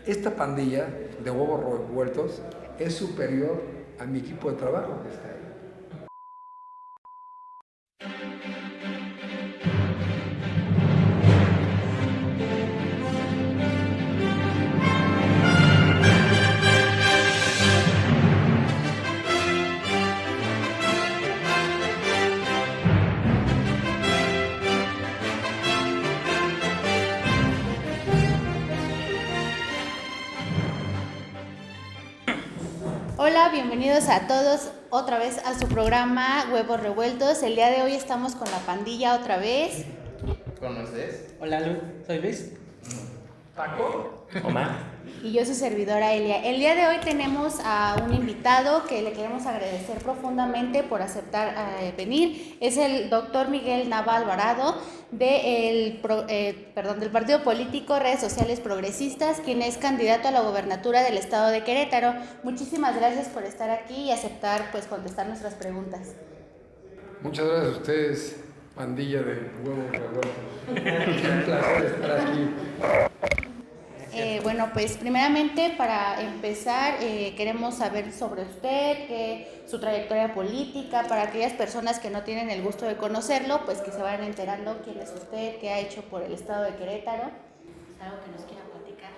esta pandilla de huevos revueltos es superior a mi equipo de trabajo que está ahí. Hola, bienvenidos a todos otra vez a su programa Huevos Revueltos. El día de hoy estamos con la pandilla otra vez. ¿Con ustedes? Hola Lu, soy Luis. Paco. Omar. Y yo su servidora Elia. El día de hoy tenemos a un invitado que le queremos agradecer profundamente por aceptar venir. Es el doctor Miguel Nava Alvarado del Partido Político Redes Sociales Progresistas, quien es candidato a la gobernatura del estado de Querétaro. Muchísimas gracias por estar aquí y aceptar contestar nuestras preguntas. Muchas gracias a ustedes, pandilla de huevos revueltos. Es un placer estar aquí. Bueno, pues primeramente para empezar queremos saber sobre usted, su trayectoria política, para aquellas personas que no tienen el gusto de conocerlo, pues que se vayan enterando quién es usted, qué ha hecho por el estado de Querétaro. ¿Es algo que nos quiera platicar?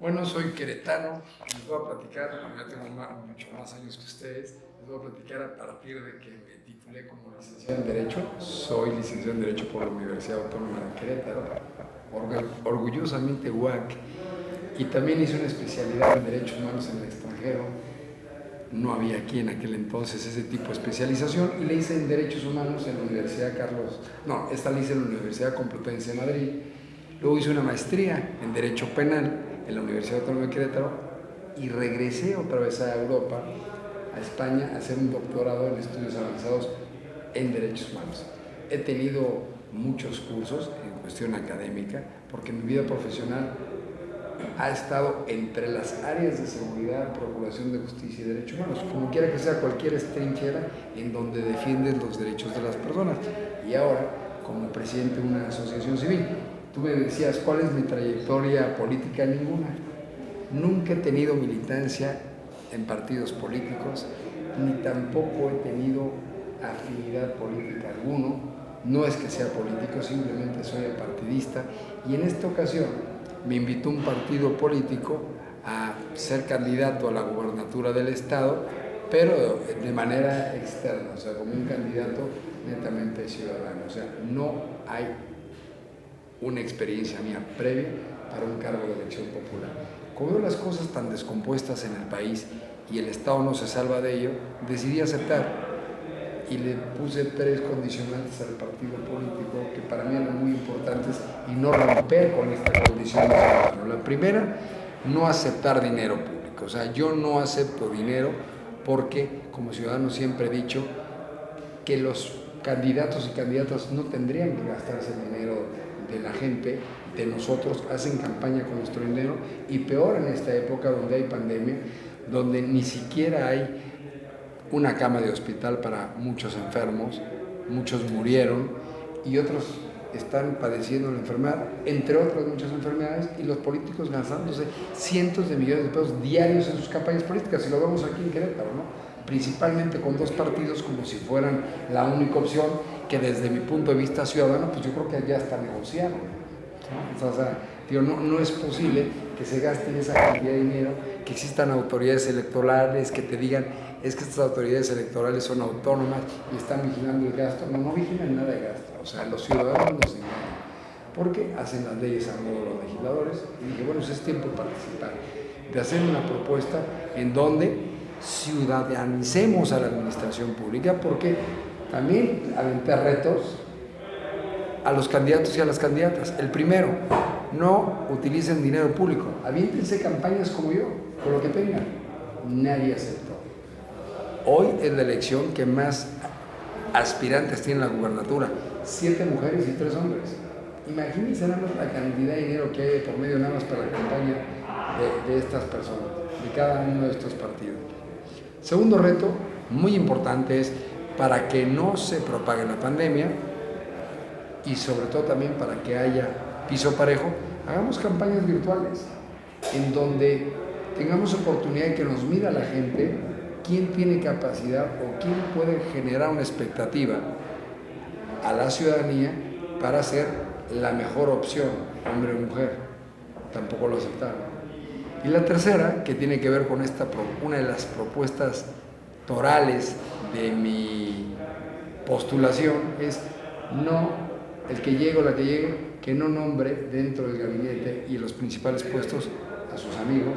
Bueno, soy queretano, les voy a platicar, yo tengo mucho más años que ustedes, les voy a platicar a partir de que me titulé como licenciado en Derecho. Soy licenciado en Derecho por la Universidad Autónoma de Querétaro, orgullosamente UAC, y también hice una especialidad en Derechos Humanos en el extranjero. No había aquí en aquel entonces ese tipo de especialización, y la hice en Derechos Humanos en la Universidad esta la hice en la Universidad Complutense de Madrid. Luego hice una maestría en Derecho Penal en la Universidad Autónoma de Querétaro y regresé otra vez a Europa, a España, a hacer un doctorado en estudios avanzados en Derechos Humanos. He tenido muchos cursos en cuestión académica, porque mi vida profesional ha estado entre las áreas de seguridad, procuración de justicia y derechos humanos, como quiera que sea cualquier trinchera en donde defiendes los derechos de las personas. Y ahora, como presidente de una asociación civil, tú me decías, ¿cuál es mi trayectoria política? Ninguna. Nunca he tenido militancia en partidos políticos, ni tampoco he tenido afinidad política alguno. No es que sea político, simplemente soy apartidista, y en esta ocasión me invitó un partido político a ser candidato a la gobernatura del estado, pero de manera externa, o sea, como un candidato netamente ciudadano. O sea, no hay una experiencia mía previa para un cargo de elección popular. Como veo las cosas tan descompuestas en el país y el Estado no se salva de ello, decidí aceptar y le puse 3 condicionantes al partido político que para mí eran muy importantes y no romper con esta condición de ciudadano. La primera, no aceptar dinero público. O sea, yo no acepto dinero porque como ciudadano siempre he dicho que los candidatos y candidatas no tendrían que gastarse el dinero de la gente, de nosotros, hacen campaña con nuestro dinero, y peor en esta época donde hay pandemia, donde ni siquiera hay una cama de hospital para muchos enfermos, muchos murieron y otros están padeciendo la enfermedad, entre otras muchas enfermedades, y los políticos gastándose cientos de millones de pesos diarios en sus campañas políticas, y lo vemos aquí en Querétaro, ¿no? Principalmente con 2 partidos como si fueran la única opción, que desde mi punto de vista ciudadano, pues yo creo que ya está negociado, ¿no? O sea, no es posible que se gaste esa cantidad de dinero, que existan autoridades electorales que te digan, es que estas autoridades electorales son autónomas y están vigilando el gasto. No vigilan nada de gasto. O sea, los ciudadanos nos engañan, porque hacen las leyes a modo de los legisladores. Y dije, bueno, pues es tiempo de participar, de hacer una propuesta en donde ciudadanicemos a la administración pública, porque también aventé retos a los candidatos y a las candidatas. El primero, no utilicen dinero público, aviéntense campañas como yo, con lo que tengan. Nadie aceptó. Hoy es la elección que más aspirantes tiene la gubernatura, 7 mujeres y 3 hombres. Imagínense nada más la cantidad de dinero que hay por medio nada más para la campaña de estas personas, de cada uno de estos partidos. Segundo reto, muy importante, es para que no se propague la pandemia y sobre todo también para que haya piso parejo, hagamos campañas virtuales. en donde tengamos oportunidad de que nos mida la gente quién tiene capacidad o quién puede generar una expectativa a la ciudadanía para ser la mejor opción, hombre o mujer. Tampoco lo aceptaron. Y la tercera, que tiene que ver con una de las propuestas torales de mi postulación, es no el que llegue o la que llegue, que no nombre dentro del gabinete y los principales puestos a sus amigos,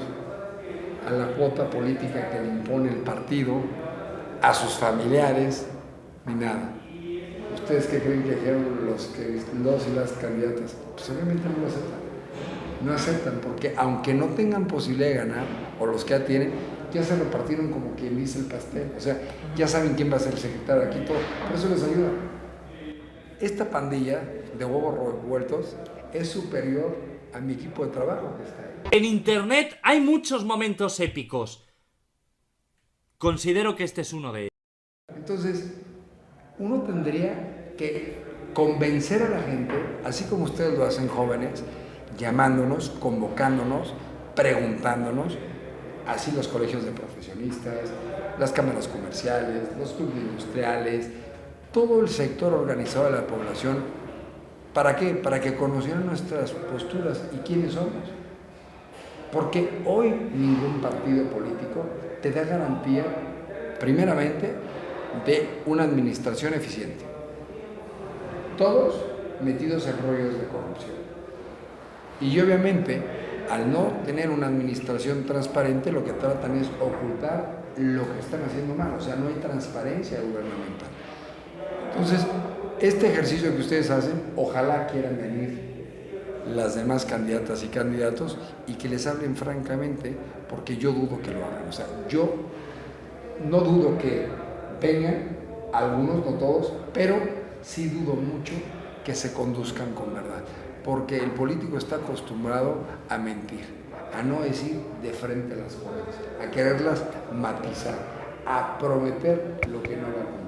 a la cuota política que le impone el partido, a sus familiares, ni nada. ¿Ustedes qué creen que dijeron los y las candidatas? Pues obviamente no lo aceptan. No aceptan, porque aunque no tengan posibilidad de ganar, o los que ya tienen, ya se repartieron como quien dice el pastel. O sea, ya saben quién va a ser el secretario aquí, todo. Por eso les ayuda. Esta pandilla de huevos revueltos es superior a mi equipo de trabajo que está ahí. En internet hay muchos momentos épicos. Considero que este es uno de ellos. Entonces, uno tendría que convencer a la gente, así como ustedes lo hacen jóvenes, llamándonos, convocándonos, preguntándonos, así los colegios de profesionistas, las cámaras comerciales, los clubes industriales, todo el sector organizado de la población. ¿Para qué? Para que conocieran nuestras posturas y quiénes somos. Porque hoy ningún partido político te da garantía, primeramente, de una administración eficiente. Todos metidos en rollos de corrupción. Y obviamente, al no tener una administración transparente, lo que tratan es ocultar lo que están haciendo mal. O sea, no hay transparencia gubernamental. Entonces, este ejercicio que ustedes hacen, ojalá quieran venir las demás candidatas y candidatos y que les hablen francamente, porque yo dudo que lo hagan. O sea, yo no dudo que vengan, algunos, no todos, pero sí dudo mucho que se conduzcan con verdad, porque el político está acostumbrado a mentir, a no decir de frente las cosas, a quererlas matizar, a prometer lo que no va a cumplir.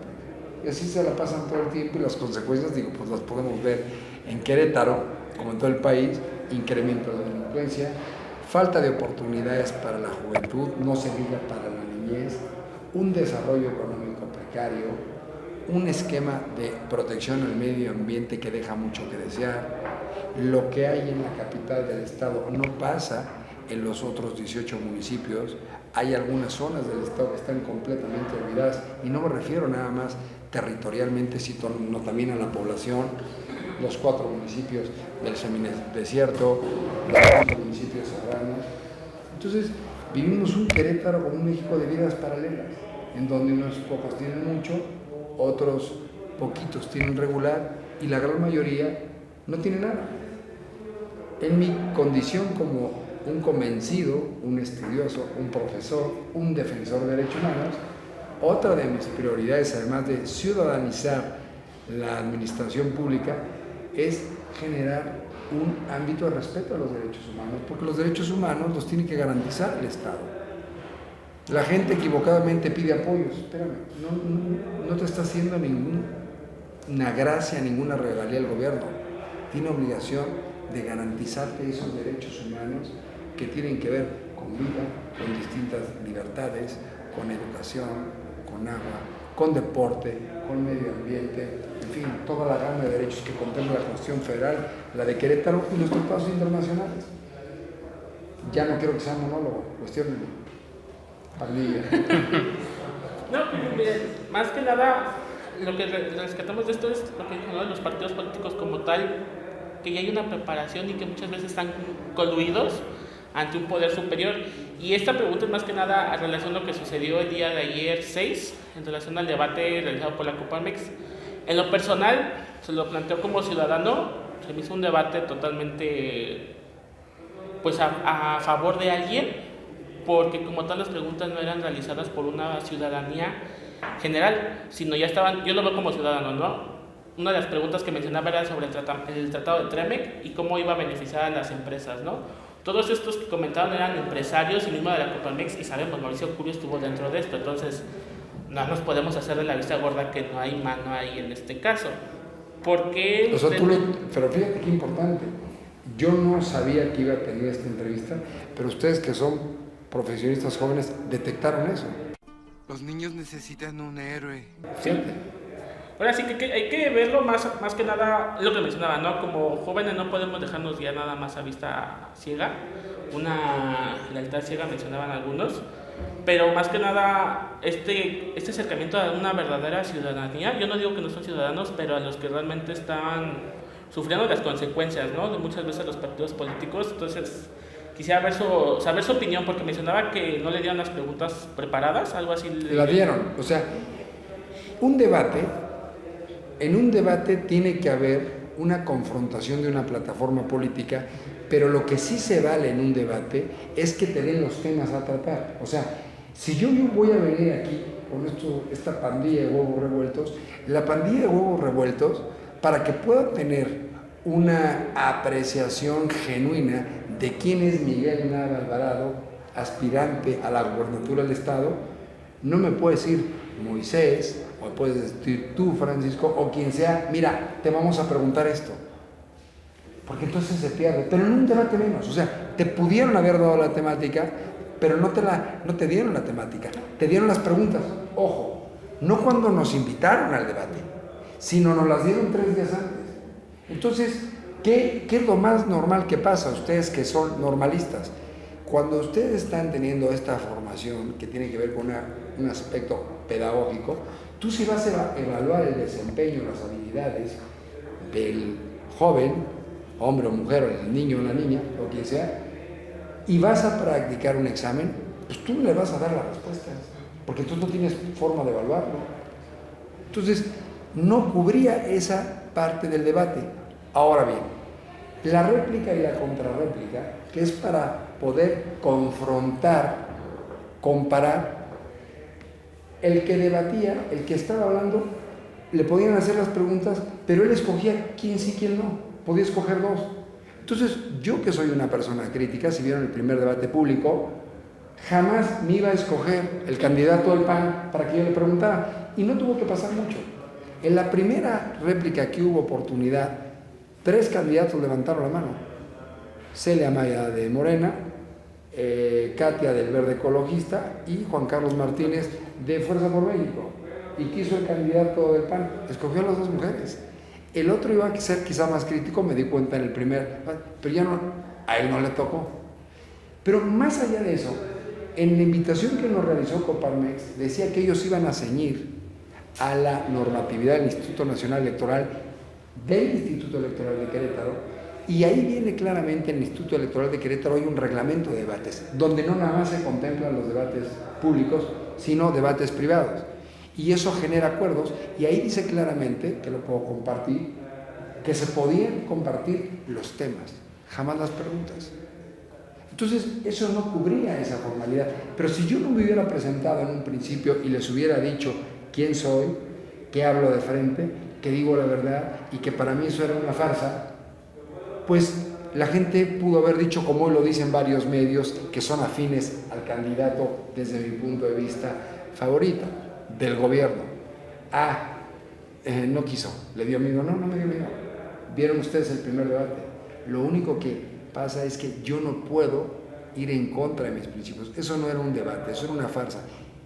Y así se la pasan todo el tiempo y las consecuencias, digo, pues las podemos ver en Querétaro, como en todo el país: incremento de la delincuencia, falta de oportunidades para la juventud, no se diga para la niñez, un desarrollo económico precario, un esquema de protección al medio ambiente que deja mucho que desear. Lo que hay en la capital del estado no pasa en los otros 18 municipios. Hay algunas zonas del estado que están completamente olvidadas, y no me refiero nada más territorialmente, sino también a la población. Los 4 municipios del semidesierto, los 4 municipios serranos. Entonces, vivimos un Querétaro con un México de vidas paralelas, en donde unos pocos tienen mucho, otros poquitos tienen regular, y la gran mayoría no tiene nada. En mi condición como un convencido, un estudioso, un profesor, un defensor de derechos humanos, otra de mis prioridades, además de ciudadanizar la administración pública, es generar un ámbito de respeto a los derechos humanos, porque los derechos humanos los tiene que garantizar el Estado. La gente equivocadamente pide apoyos. Espérame, no te está haciendo ninguna gracia, ninguna regalía el gobierno. Tiene obligación de garantizarte esos derechos humanos que tienen que ver con vida, con distintas libertades, con educación, con agua, con deporte, con medio ambiente, en fin, toda la gama de derechos que contempla la Constitución Federal, la de Querétaro y los tratados internacionales. Ya no quiero que sea monólogo, cuestión de pandilla. No, más que nada, lo que rescatamos de esto es lo que dijo, ¿no?, los partidos políticos como tal, que ya hay una preparación y que muchas veces están coludidos ante un poder superior. Y esta pregunta es más que nada en relación a lo que sucedió el día de ayer 6, en relación al debate realizado por la Coparmex. En lo personal, se lo planteo como ciudadano, se me hizo un debate totalmente pues a favor de alguien, porque como tal las preguntas no eran realizadas por una ciudadanía general, sino ya estaban, yo lo veo como ciudadano, ¿no? Una de las preguntas que mencionaba era sobre el tratado de TREMEC y cómo iba a beneficiar a las empresas, ¿no? Todos estos que comentaban eran empresarios y mismo de la Coparmex, y sabemos, Mauricio Curi estuvo dentro de esto, entonces no nos podemos hacer de la vista gorda que no hay mano ahí en este caso. Porque... O sea, pero fíjate qué importante. Yo no sabía que iba a tener esta entrevista, pero ustedes que son profesionistas jóvenes detectaron eso. Los niños necesitan un héroe. Fíjate. Ahora sí que hay que verlo más que nada, lo que mencionaba, ¿no? Como jóvenes no podemos dejarnos guiar nada más a vista ciega, una lealtad ciega mencionaban algunos, pero más que nada este acercamiento a una verdadera ciudadanía, yo no digo que no son ciudadanos, pero a los que realmente están sufriendo las consecuencias, ¿no? De muchas veces los partidos políticos. Entonces quisiera saber su opinión, porque mencionaba que no le dieron las preguntas preparadas, algo así. La dieron, o sea, en un debate tiene que haber una confrontación de una plataforma política, pero lo que sí se vale en un debate es que te den los temas a tratar. O sea, si yo voy a venir aquí con esta pandilla de huevos revueltos, la pandilla de huevos revueltos, para que pueda tener una apreciación genuina de quién es Miguel Nava Alvarado, aspirante a la gubernatura del Estado, no me puede decir Moisés, o puedes decir tú, Francisco, o quien sea, mira, te vamos a preguntar esto. Porque entonces se pierde. Pero en un debate menos. O sea, te pudieron haber dado la temática, pero no te dieron la temática. Te dieron las preguntas. Ojo, no cuando nos invitaron al debate, sino nos las dieron 3 días antes. Entonces, ¿qué es lo más normal que pasa? Ustedes que son normalistas, cuando ustedes están teniendo esta formación que tiene que ver con un aspecto pedagógico, tú sí vas a evaluar el desempeño, las habilidades del joven, hombre o mujer, o el niño o la niña, o quien sea, y vas a practicar un examen, pues tú le vas a dar las respuestas, porque tú no tienes forma de evaluarlo. Entonces, no cubría esa parte del debate. Ahora bien, la réplica y la contrarréplica, que es para poder confrontar, comparar, el que debatía, el que estaba hablando, le podían hacer las preguntas, pero él escogía quién sí, quién no, podía escoger 2. Entonces, yo que soy una persona crítica, si vieron el primer debate público, jamás me iba a escoger el candidato del PAN para que yo le preguntara, y no tuvo que pasar mucho. En la primera réplica que hubo oportunidad, 3 candidatos levantaron la mano. Celia Maya de Morena, Katia del Verde Ecologista y Juan Carlos Martínez de Fuerza por México. ¿Y quiso el candidato del PAN? Escogió a las 2 mujeres. El otro iba a ser quizá más crítico, me di cuenta en el primer, pero ya no, a él no le tocó. Pero más allá de eso, en la invitación que nos realizó Coparmex, decía que ellos iban a ceñir a la normatividad del Instituto Nacional Electoral, del Instituto Electoral de Querétaro, y ahí viene claramente en el Instituto Electoral de Querétaro hay un reglamento de debates, donde no nada más se contemplan los debates públicos, sino debates privados. Y eso genera acuerdos, y ahí dice claramente, que lo puedo compartir, que se podían compartir los temas, jamás las preguntas. Entonces, eso no cubría esa formalidad. Pero si yo no me hubiera presentado en un principio y les hubiera dicho quién soy, que hablo de frente, que digo la verdad y que para mí eso era una farsa, pues la gente pudo haber dicho, como hoy lo dicen varios medios que son afines al candidato desde mi punto de vista favorito del gobierno. No quiso, le dio miedo. No me dio miedo. Vieron ustedes el primer debate. Lo único que pasa es que yo no puedo ir en contra de mis principios. Eso no era un debate, eso era una farsa.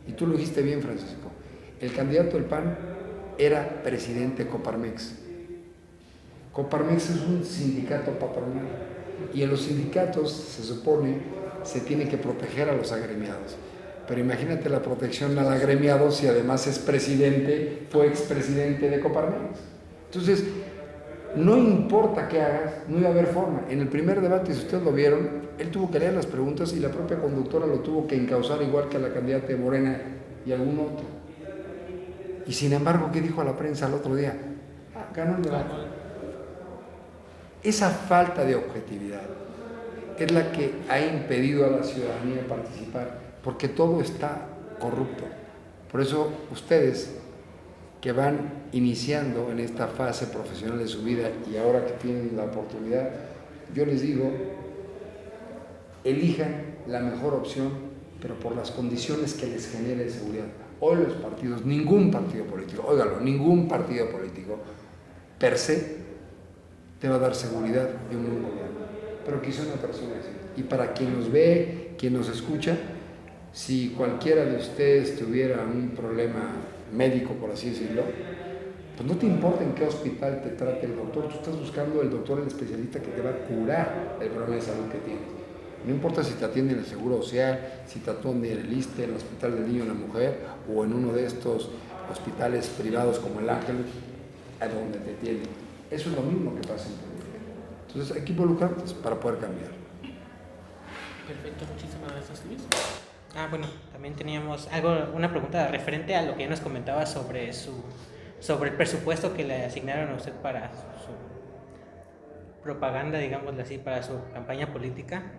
Y tú lo dijiste bien, Francisco. El candidato del PAN era presidente de Coparmex. Coparmex es un sindicato patronal y en los sindicatos se supone se tiene que proteger a los agremiados. Pero imagínate la protección al agremiado si además es presidente, fue expresidente de Coparmex. Entonces, no importa qué hagas, no iba a haber forma. En el primer debate, si ustedes lo vieron, él tuvo que leer las preguntas y la propia conductora lo tuvo que encauzar igual que a la candidata de Morena y algún otro. Y sin embargo, ¿qué dijo a la prensa el otro día? Ganó el debate. Esa falta de objetividad es la que ha impedido a la ciudadanía participar, porque todo está corrupto. Por eso ustedes que van iniciando en esta fase profesional de su vida y ahora que tienen la oportunidad, yo les digo, elijan la mejor opción, pero por las condiciones que les genere seguridad. Hoy los partidos, ningún partido político, óigalo, ningún partido político per se te va a dar seguridad de un buen gobierno. pero quizá una persona así. Y para quien nos ve, quien nos escucha, si cualquiera de ustedes tuviera un problema médico, por así decirlo, pues no te importa en qué hospital te trate el doctor, tú estás buscando el doctor, el especialista que te va a curar el problema de salud que tienes. No importa si te atiende en el Seguro Social, si te atiende en el ISSSTE, en el Hospital del Niño y la Mujer, o en uno de estos hospitales privados como el Ángel, a donde te atienden. Eso es lo mismo que pasa en tu vida. Entonces hay que involucrarnos para poder cambiar. Perfecto, muchísimas gracias, Luis. Bueno, también teníamos una pregunta referente a lo que ya nos comentaba sobre el presupuesto que le asignaron a usted para su propaganda, digámoslo así, para su campaña política.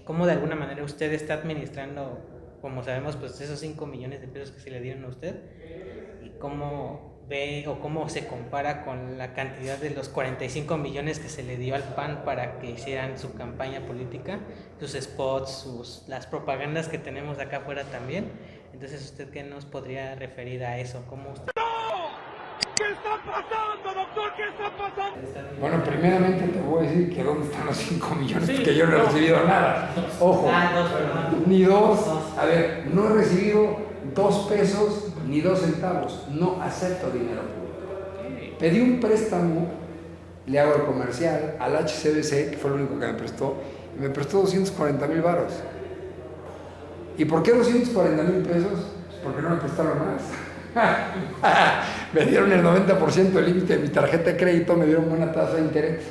¿Cómo de alguna manera usted está administrando, como sabemos, pues esos 5 millones de pesos que se le dieron a usted? ¿Y cómo ve o cómo se compara con la cantidad de los 45 millones que se le dio al PAN para que hicieran su campaña política, sus spots, las propagandas que tenemos acá afuera también? Entonces, ¿usted qué nos podría referir a eso? ¿Cómo usted... ¿Qué está pasando, doctor? ¿Qué está pasando? Bueno, primeramente te voy a decir que dónde están los 5 millones, Sí, porque yo no he recibido nada. Ojo, perdón. ni 2. A ver, no he recibido 2 pesos ni 2 centavos. No acepto dinero público. Pedí un préstamo, le hago el comercial al HCBC, que fue lo único que me prestó, y me prestó 240,000 varos. ¿Y por qué 240,000 pesos? Pues porque no me prestaron más. Me dieron el 90% del límite de mi tarjeta de crédito, me dieron buena tasa de interés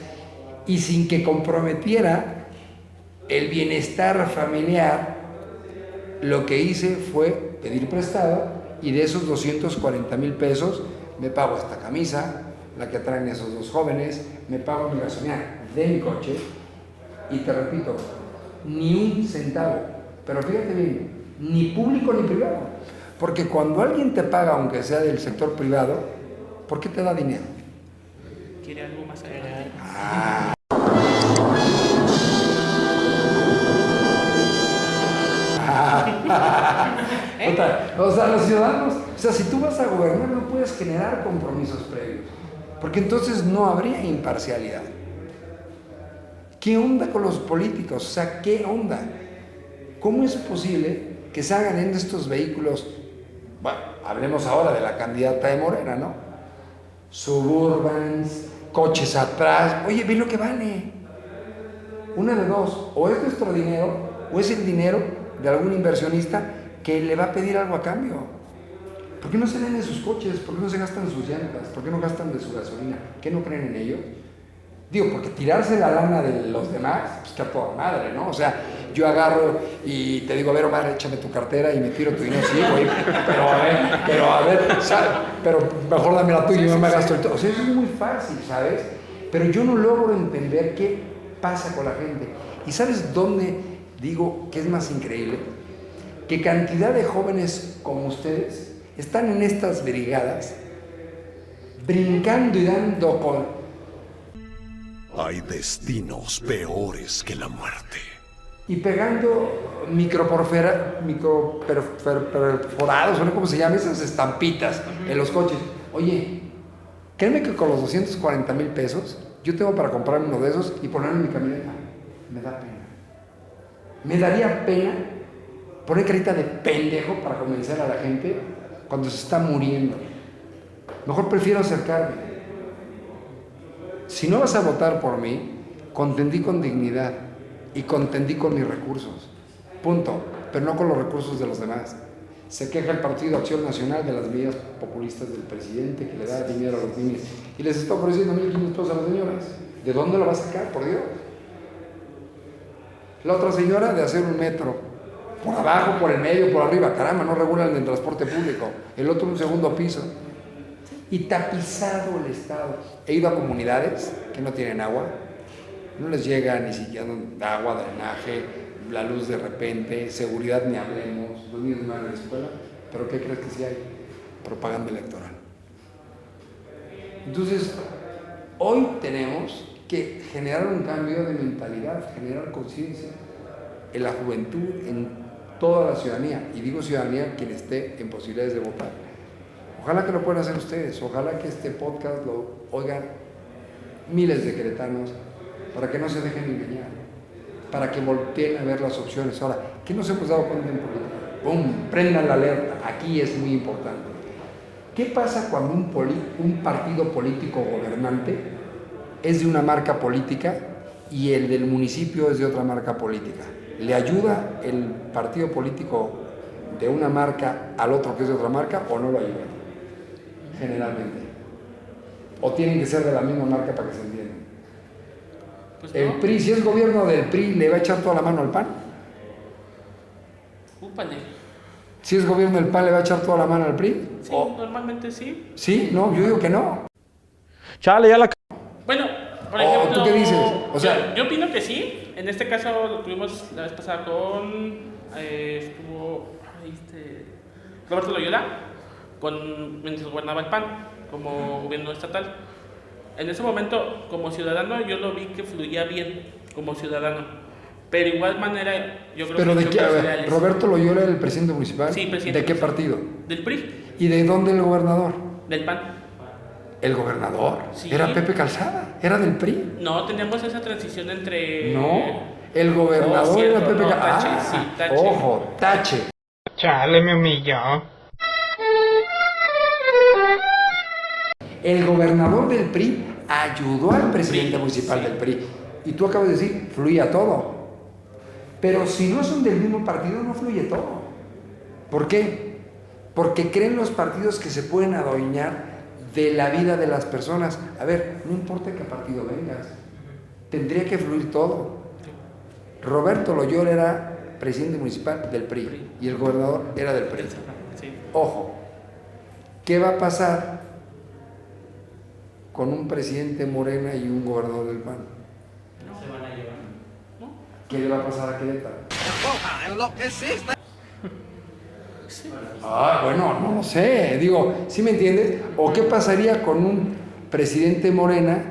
y sin que comprometiera el bienestar familiar, lo que hice fue pedir prestado y de esos 240,000 pesos me pago esta camisa, la que traen esos 2 jóvenes, me pago mi gasolina de mi coche y te repito, ni un centavo, pero fíjate bien, ni público ni privado. Porque cuando alguien te paga, aunque sea del sector privado, ¿por qué te da dinero? ¿Quiere algo más agregar? O sea, los ciudadanos, o sea, si tú vas a gobernar no puedes generar compromisos previos, porque entonces no habría imparcialidad. ¿Qué onda con los políticos? O sea, ¿qué onda? ¿Cómo es posible que salgan en estos vehículos? Bueno, hablemos ahora de la candidata de Morena, ¿no? Suburbans, coches atrás. Oye, ve lo que vale. Una de dos, o es nuestro dinero, o es el dinero de algún inversionista que le va a pedir algo a cambio. ¿Por qué no se ven en sus coches? ¿Por qué no se gastan sus llantas? ¿Por qué no gastan de su gasolina? ¿Qué no creen en ello? Digo, porque tirarse la lana de los demás, pues que a toda madre, ¿no? O sea, yo agarro y te digo, a ver, Omar, échame tu cartera y me tiro tu dinero, sí, güey, pero a ver, ¿sabes? Pero mejor dame la tuya y no me gasto el todo. O sea, eso es muy fácil, ¿sabes? Pero yo no logro entender qué pasa con la gente. ¿Y sabes dónde digo que es más increíble? Que cantidad de jóvenes como ustedes están en estas brigadas brincando y dando con... Hay destinos peores que la muerte. Y pegando microperforados, ¿no? ¿Cómo se llama? Esas estampitas en los coches. Oye, créeme que con los 240,000 pesos, yo tengo para comprarme uno de esos y ponerlo en mi camioneta. Me da pena. Me daría pena poner carita de pendejo para convencer a la gente cuando se está muriendo. Mejor prefiero acercarme. Si no vas a votar por mí, contendí con dignidad y contendí con mis recursos. Punto. Pero no con los recursos de los demás. Se queja el Partido Acción Nacional de las medidas populistas del presidente que le da dinero a los niños y les está ofreciendo 1,500 pesos a las señoras. ¿De dónde lo va a sacar, por Dios? La otra señora de hacer un metro. Por abajo, por el medio, por arriba. Caramba, no regulan el transporte público. El otro un segundo piso. Y tapizado el Estado. He ido a comunidades que no tienen agua, no les llega ni siquiera agua, drenaje, la luz de repente, seguridad ni hablemos, los niños no van a la escuela, pero ¿qué crees que sí hay? Propaganda electoral. Entonces, hoy tenemos que generar un cambio de mentalidad, generar conciencia en la juventud, en toda la ciudadanía, y digo ciudadanía quien esté en posibilidades de votar. Ojalá que lo puedan hacer ustedes, ojalá que este podcast lo oigan miles de queretanos, para que no se dejen engañar, para que volteen a ver las opciones. Ahora, ¿qué nos hemos dado cuenta en política? ¡Pum! Prendan la alerta, aquí es muy importante. ¿Qué pasa cuando un partido político gobernante es de una marca política y el del municipio es de otra marca política? ¿Le ayuda el partido político de una marca al otro que es de otra marca o no lo ayuda? Generalmente. ¿O tienen que ser de la misma marca para que se entiendan? Pues El no. PRI, si es gobierno del PRI, ¿le va a echar toda la mano al PAN? Úpale. Si es gobierno del PAN, ¿le va a echar toda la mano al PRI? Sí, ¿O? normalmente sí. ¿Sí? No, yo digo que no. Chale, ya la... Bueno, por Oh, ejemplo... ¿tú qué dices? O sea... yo opino que sí. En este caso lo tuvimos la vez pasada con... estuvo... Roberto Loyola, mientras gobernaba el PAN como gobierno estatal. En ese momento, como ciudadano, yo lo vi que fluía bien como ciudadano. Pero de igual manera, yo creo ¿Pero que... de qué? A ver, ¿Roberto Loyola era el presidente municipal? Sí, presidente ¿De qué municipal. partido? Del PRI, ¿Y de dónde el gobernador? del PAN. ¿El gobernador? Sí. Era Pepe Calzada, era del PRI. No, teníamos esa transición entre... No, el gobernador Oh, cierto, era Pepe no, Calzada. Tache, sí, Tache. Ojo, Tache. Chale, me humilló. El gobernador del PRI ayudó al presidente PRI, municipal sí. del PRI. Y tú acabas de decir, fluía todo. Pero si no son del mismo partido, no fluye todo. ¿Por qué? Porque creen los partidos que se pueden adueñar de la vida de las personas. A ver, no importa qué partido vengas, tendría que fluir todo. Roberto Loyola era presidente municipal del PRI y el gobernador era del PRI. Sí. Ojo, ¿qué va a pasar con un presidente Morena y un gobernador del PAN? No se van a llevar. ¿Qué le va a pasar a Querétaro? Ah, bueno, no lo sé. Digo, ¿sí me entiendes? ¿O qué pasaría con un presidente Morena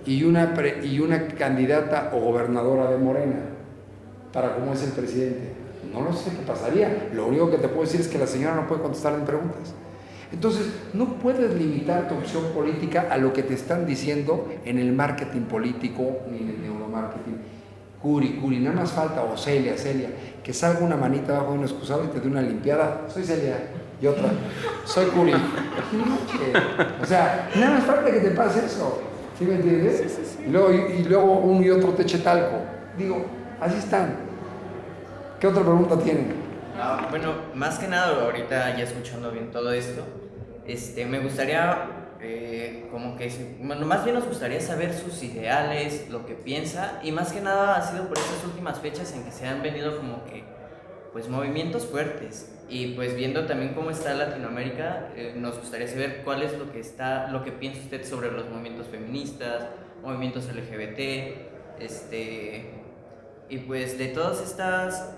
y una candidata o gobernadora de Morena? Para cómo es el presidente. No lo sé qué pasaría. Lo único que te puedo decir es que la señora no puede contestar en preguntas. Entonces, no puedes limitar tu opción política a lo que te están diciendo en el marketing político ni en el neuromarketing. Curi, nada más falta, o Celia, que salga una manita abajo de un excusado y te dé una limpiada. Soy Celia. Y otra, soy Curi. O sea, nada más falta que te pase eso. ¿Sí me entiendes? Sí. Y luego uno y otro te eche talco. Digo, así están. ¿Qué otra pregunta tienen? Bueno, más que nada, ahorita ya escuchando bien todo esto, me gustaría, bueno, más bien nos gustaría saber sus ideales, lo que piensa, y más que nada ha sido por estas últimas fechas en que se han venido como que, pues, movimientos fuertes, y pues viendo también cómo está Latinoamérica, nos gustaría saber cuál es lo que piensa usted sobre los movimientos feministas, movimientos LGBT, y pues de todas estas,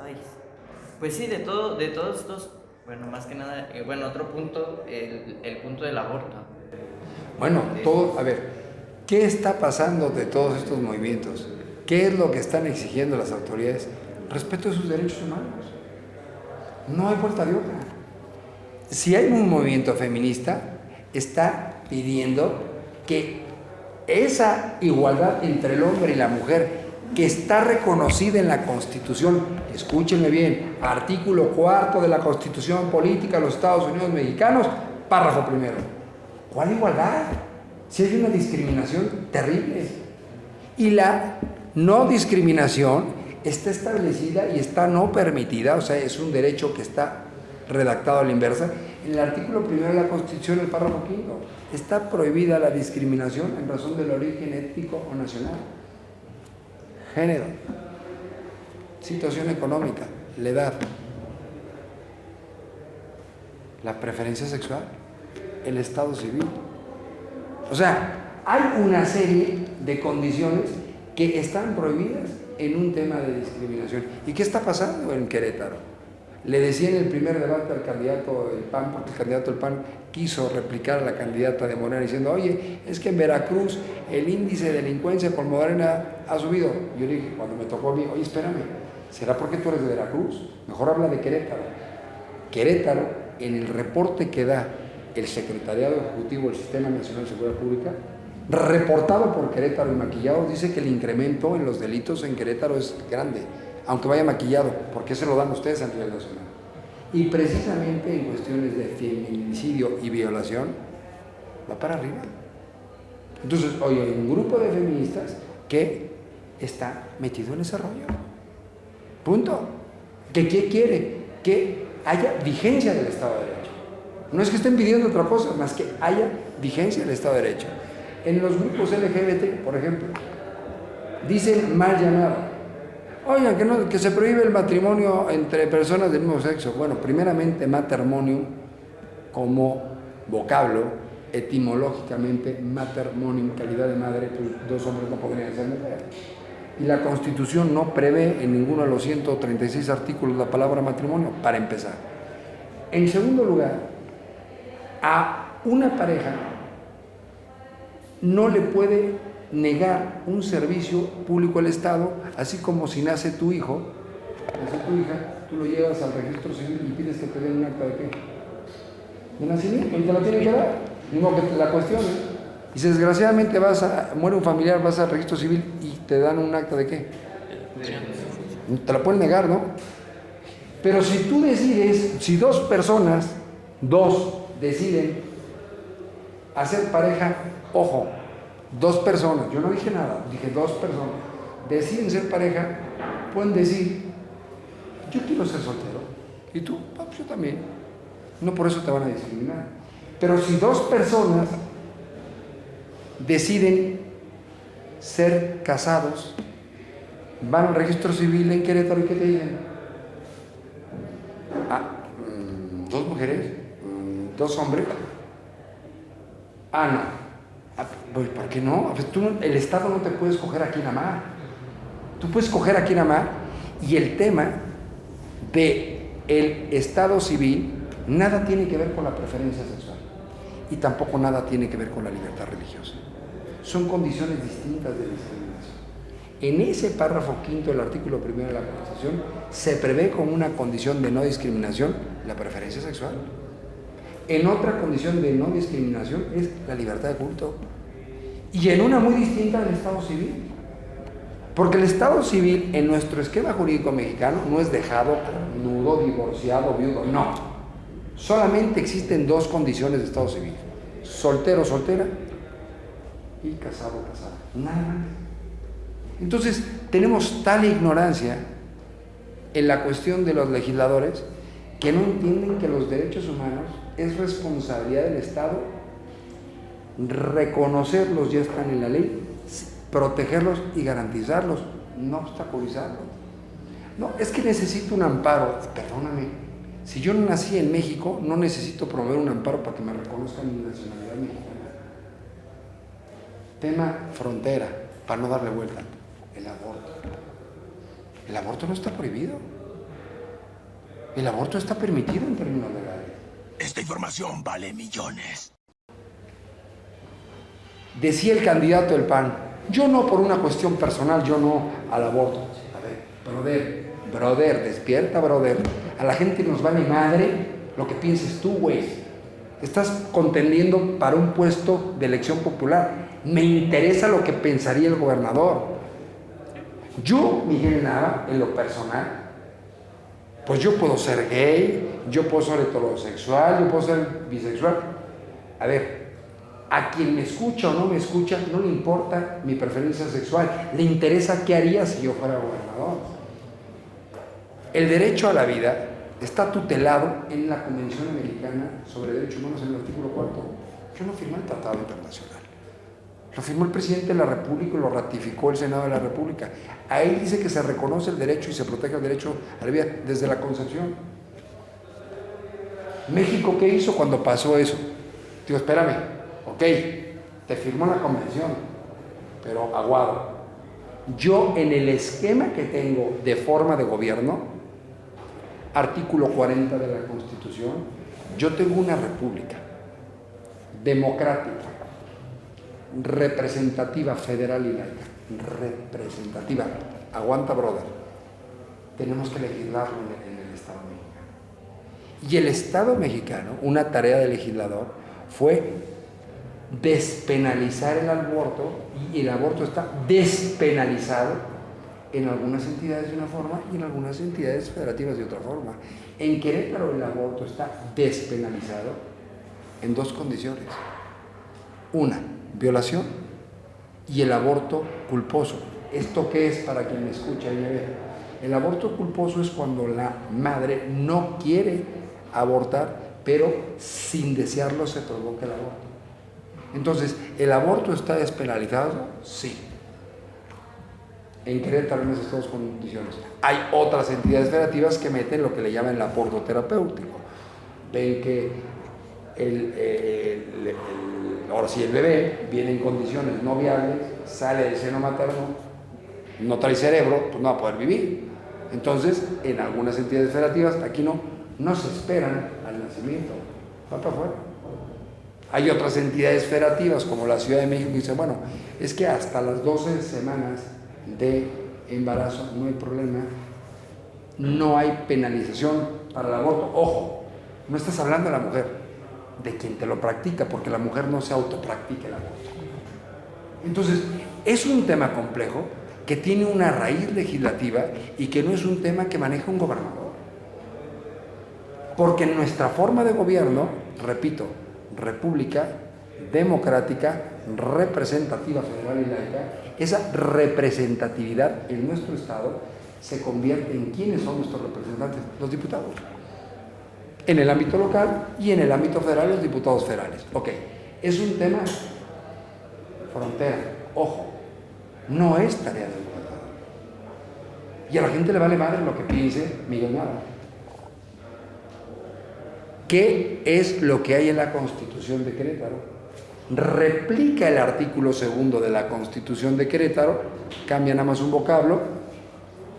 pues sí, de todos estos, bueno, más que nada, otro punto, el punto del aborto. Bueno, a ver, ¿qué está pasando de todos estos movimientos? ¿Qué es lo que están exigiendo las autoridades? Respeto de sus derechos humanos. No hay vuelta de otra. Si hay un movimiento feminista, está pidiendo que esa igualdad entre el hombre y la mujer, que está reconocida en la Constitución, escúchenme bien, artículo 4 de la Constitución Política de los Estados Unidos Mexicanos, párrafo primero. ¿Cuál igualdad? Si hay una discriminación terrible. Y la no discriminación está establecida y está no permitida, o sea, es un derecho que está redactado a la inversa, en el artículo primero de la Constitución, el párrafo quinto. Está prohibida la discriminación en razón del origen étnico o nacional, género, situación económica, la edad, la preferencia sexual, el estado civil. O sea, hay una serie de condiciones que están prohibidas en un tema de discriminación. ¿Y qué está pasando en Querétaro? Le decía en el primer debate al candidato del PAN, porque el candidato del PAN quiso replicar a la candidata de Morena diciendo, oye, es que en Veracruz el índice de delincuencia con Morena ha subido. Yo le dije, cuando me tocó a mí, oye, espérame, ¿será porque tú eres de Veracruz? Mejor habla de Querétaro. Querétaro, en el reporte que da el Secretariado Ejecutivo del Sistema Nacional de Seguridad Pública, reportado por Querétaro y maquillado, dice que el incremento en los delitos en Querétaro es grande, aunque vaya maquillado, porque se lo dan ustedes a nivel nacional. Y precisamente en cuestiones de feminicidio y violación, va para arriba. Entonces, hoy hay un grupo de feministas que está metido en ese rollo. Punto. ¿Qué quiere? Que haya vigencia del Estado de Derecho. No es que estén pidiendo otra cosa, más que haya vigencia del Estado de Derecho. En los grupos LGBT, por ejemplo, dicen mal llamado: oigan, que se prohíbe el matrimonio entre personas del mismo sexo. Bueno, primeramente, matrimonium como vocablo, etimológicamente, matrimonium, calidad de madre, pues 2 hombres no podrían ser mujeres. Y la Constitución no prevé en ninguno de los 136 artículos la palabra matrimonio, para empezar. En segundo lugar, a una pareja no le puede negar un servicio público al Estado, así como si nace tu hijo, nace tu hija, tú lo llevas al registro civil y pides que te den un acta de qué, de nacimiento, y te la tienen que dar, mismo que te la cuestionen. Y si desgraciadamente muere un familiar, vas al registro civil y te dan un acta de qué, te la pueden negar, ¿no? Pero si tú decides, si 2 personas deciden hacer pareja, ojo, 2 personas, yo no dije nada, dije 2 personas, deciden ser pareja, pueden decir: yo quiero ser soltero, y tú, pues yo también. No por eso te van a discriminar. Pero si 2 personas deciden ser casados, van al registro civil en Querétaro y ¿qué te dicen? 2 mujeres, 2 hombres. No. Pues, ¿por qué no? Pues el Estado no te puede escoger a quién amar. Tú puedes escoger a quién amar, y el tema del Estado civil nada tiene que ver con la preferencia sexual y tampoco nada tiene que ver con la libertad religiosa. Son condiciones distintas de discriminación. En ese párrafo 5 del artículo 1 de la Constitución se prevé como una condición de no discriminación la preferencia sexual. En otra condición de no discriminación es la libertad de culto. Y en una muy distinta del Estado civil. Porque el Estado civil en nuestro esquema jurídico mexicano no es dejado, nudo, divorciado, viudo, no. Solamente existen 2 condiciones de Estado civil: soltero, soltera, y casado, casada. Nada más. Entonces, tenemos tal ignorancia en la cuestión de los legisladores que no entienden que los derechos humanos es responsabilidad del Estado reconocerlos, ya están en la ley, protegerlos y garantizarlos, no obstaculizarlos. No, es que necesito un amparo. Perdóname, si yo no nací en México, no necesito promover un amparo para que me reconozcan mi nacionalidad mexicana. Tema frontera, para no darle vuelta: el aborto. El aborto no está prohibido. El aborto está permitido en términos legales. Esta información vale millones. Decía el candidato del PAN: yo no por una cuestión personal, yo no al aborto. A ver, brother, despierta, brother. A la gente nos vale madre lo que pienses tú, güey. Estás contendiendo para un puesto de elección popular. Me interesa lo que pensaría el gobernador. Yo, Miguel Nava, en lo personal, pues yo puedo ser gay, yo puedo ser heterosexual, yo puedo ser bisexual. A ver, a quien me escucha o no me escucha, no le importa mi preferencia sexual, le interesa qué haría si yo fuera gobernador. El derecho a la vida está tutelado en la Convención Americana sobre Derechos Humanos en el artículo 4. Yo no firmé el Tratado Internacional. Lo firmó el presidente de la República y lo ratificó el Senado de la República. Ahí dice que se reconoce el derecho y se protege el derecho a la vida desde la concepción. ¿México qué hizo cuando pasó eso? Digo, espérame, ok, te firmó la convención, pero aguado. Yo en el esquema que tengo de forma de gobierno, artículo 40 de la Constitución, yo tengo una república democrática, representativa, federal y laica. Representativa. Aguanta, brother. Tenemos que legislarlo en el Estado mexicano. Y el Estado mexicano, una tarea del legislador, fue despenalizar el aborto y el aborto está despenalizado en algunas entidades de una forma y en algunas entidades federativas de otra forma. En Querétaro el aborto está despenalizado en dos condiciones. Una, violación y el aborto culposo. ¿Esto qué es para quien me escucha y me ve? El aborto culposo es cuando la madre no quiere abortar, pero sin desearlo se provoca el aborto. Entonces, ¿el aborto está despenalizado? Sí. En Querétaro en esas dos condiciones. Hay otras entidades federativas que meten lo que le llaman el aborto terapéutico. Ven que ahora si el bebé viene en condiciones no viables, sale del seno materno, no trae cerebro, pues no va a poder vivir. Entonces, en algunas entidades federativas, aquí no se esperan al nacimiento, va para afuera. Hay otras entidades federativas, como la Ciudad de México, que dicen, bueno, es que hasta las 12 semanas de embarazo no hay problema, no hay penalización para el aborto. Ojo, no estás hablando de la mujer, de quien te lo practica, porque la mujer no se autopractica el aborto. Entonces, es un tema complejo que tiene una raíz legislativa y que no es un tema que maneja un gobernador. Porque en nuestra forma de gobierno, repito, república, democrática, representativa, federal y laica, esa representatividad en nuestro Estado se convierte en quiénes son nuestros representantes, los diputados. En el ámbito local y en el ámbito federal, los diputados federales. Ok, es un tema frontera, ojo, no es tarea del gobernador. Y a la gente le vale madre lo que piense Miguel Nava. ¿Qué es lo que hay en la Constitución de Querétaro? Replica el artículo 2 de la Constitución de Querétaro, cambia nada más un vocablo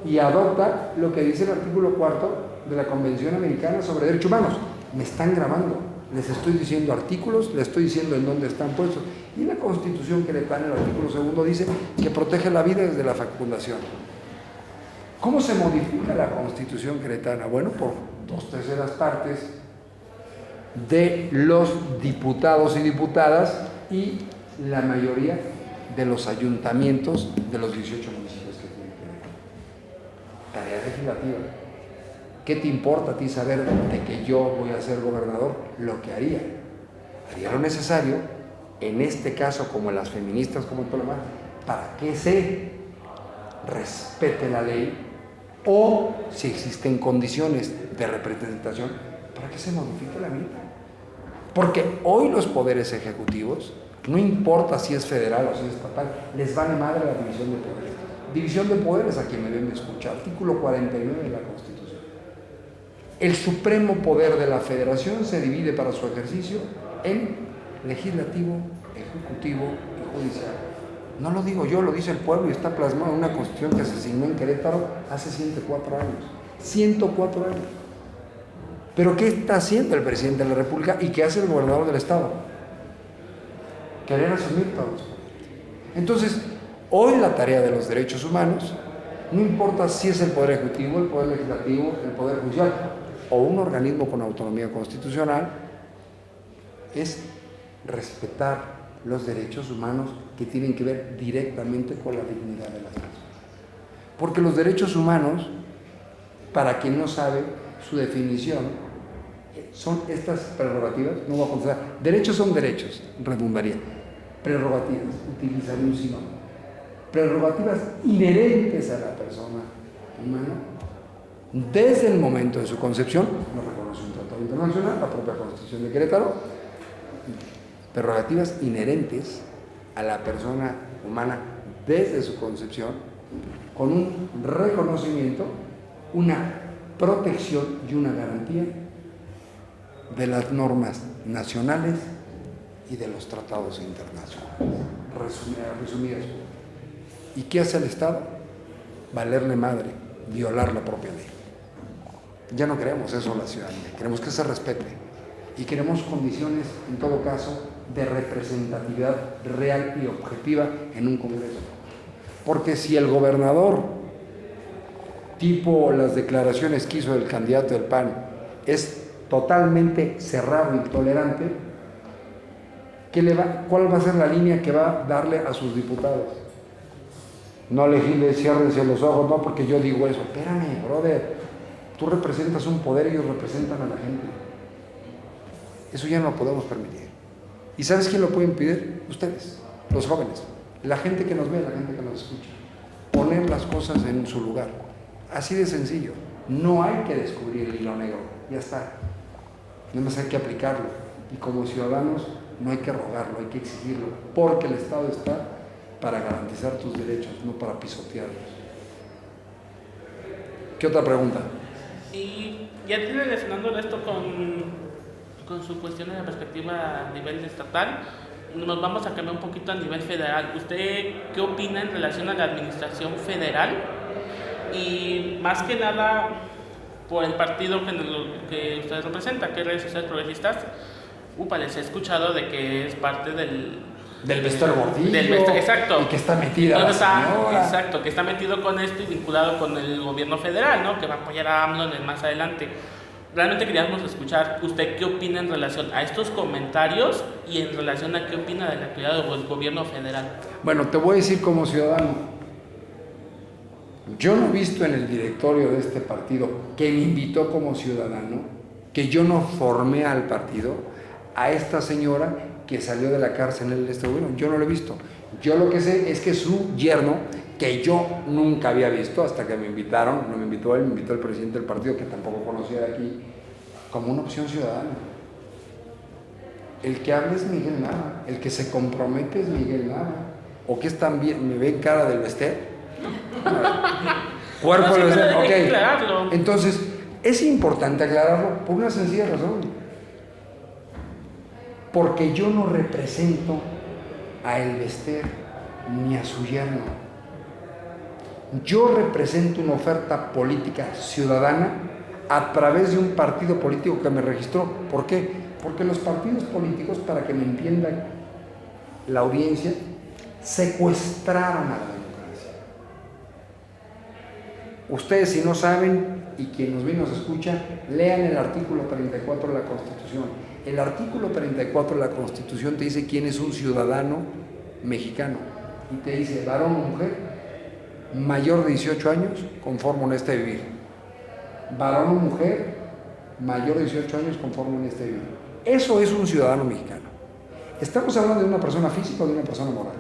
y adopta lo que dice el artículo 4 de la Convención Americana sobre Derechos Humanos. Me están grabando, les estoy diciendo artículos, les estoy diciendo en dónde están puestos. Y la Constitución queretana, el artículo 2 dice que protege la vida desde la fecundación. ¿Cómo se modifica la Constitución queretana? Bueno, por 2/3 partes de los diputados y diputadas y la mayoría de los ayuntamientos de los 18 municipios que tiene Querétaro. Tarea legislativa. ¿Qué te importa a ti saber de que yo voy a ser gobernador? Lo que haría lo necesario, en este caso como en las feministas, como en todo lo demás, para que se respete la ley o si existen condiciones de representación, para que se modifique la misma. Porque hoy los poderes ejecutivos, no importa si es federal o si es estatal, les vale madre la división de poderes. División de poderes, a quien me ven me escucha, artículo 49 de la Constitución. El supremo poder de la federación se divide para su ejercicio en legislativo, ejecutivo y judicial. No lo digo yo, lo dice el pueblo y está plasmado en una Constitución que se asignó en Querétaro hace 104 años. 104 años. Pero ¿qué está haciendo el presidente de la República y qué hace el gobernador del Estado? Querer asumir todos los poderes. Entonces, hoy la tarea de los derechos humanos, no importa si es el Poder Ejecutivo, el Poder Legislativo, el Poder Judicial o un organismo con autonomía constitucional, es respetar los derechos humanos que tienen que ver directamente con la dignidad de las personas. Porque los derechos humanos, para quien no sabe su definición, son estas prerrogativas, no voy a contestar, derechos son derechos, redundaría, prerrogativas, utilizaría un sinónimo, prerrogativas inherentes a la persona humana, desde el momento de su concepción, lo reconoce un tratado internacional, la propia Constitución de Querétaro, prerrogativas inherentes a la persona humana desde su concepción, con un reconocimiento, una protección y una garantía de las normas nacionales y de los tratados internacionales. Resumidas. ¿Y qué hace el Estado? Valerle madre, violar la propia ley. Ya no queremos eso en la ciudadanía, queremos que se respete y queremos condiciones, en todo caso, de representatividad real y objetiva en un Congreso. Porque si el gobernador, tipo las declaraciones que hizo el candidato del PAN, es totalmente cerrado, intolerante, ¿Cuál va a ser la línea que va a darle a sus diputados? No legisle, ciérrense los ojos, no porque yo digo eso. Espérame, brother, tú representas un poder, ellos representan a la gente. Eso ya no lo podemos permitir. ¿Y sabes quién lo puede impedir? Ustedes, los jóvenes, la gente que nos ve, la gente que nos escucha. Poner las cosas en su lugar. Así de sencillo. No hay que descubrir el hilo negro, ya está. Nada más hay que aplicarlo. Y como ciudadanos no hay que rogarlo, hay que exigirlo, porque el Estado está para garantizar tus derechos, no para pisotearlos. ¿Qué otra pregunta? Y ya relacionando esto con su cuestión de la perspectiva a nivel estatal, nos vamos a cambiar un poquito a nivel federal. ¿Usted qué opina en relación a la administración federal? Y más que nada por el partido que usted representa, que es Redes Sociales Progresistas. Les he escuchado de que es parte del Bester Gordillo, exacto, y que está metida la señora. Exacto, que está metido con esto y vinculado con el gobierno federal, ¿no? Que va a apoyar a AMLO más adelante. Realmente queríamos escuchar usted qué opina en relación a estos comentarios y en relación a qué opina de la actividad del gobierno federal. Bueno, te voy a decir como ciudadano, yo no he visto en el directorio de este partido que me invitó como ciudadano, que yo no formé al partido, a esta señora que salió de la cárcel en este gobierno. Yo no lo he visto. Yo lo que sé es que su yerno, que yo nunca había visto hasta que me invitaron, no me invitó él, me invitó el presidente del partido, que tampoco conocía de aquí, como una opción ciudadana. El que habla es Miguel Nava, el que se compromete es Miguel Nava. ¿O qué están bien? ¿Me ven cara del Bester? Cuerpo del Bester, ok. Entonces, es importante aclararlo por una sencilla razón. Porque yo no represento a el Bester ni a su yerno. Yo represento una oferta política ciudadana a través de un partido político que me registró. ¿Por qué? Porque los partidos políticos, para que me entiendan la audiencia, secuestraron a la democracia. Ustedes, si no saben, y quien nos ve y nos escucha, lean el artículo 34 de la Constitución. El artículo 34 de la Constitución te dice quién es un ciudadano mexicano. Y te dice, varón o mujer, mayor de 18 años, conforme honesta de vivir. Varón o mujer, mayor de 18 años, conforme honesta de vivir. Eso es un ciudadano mexicano. ¿Estamos hablando de una persona física o de una persona moral?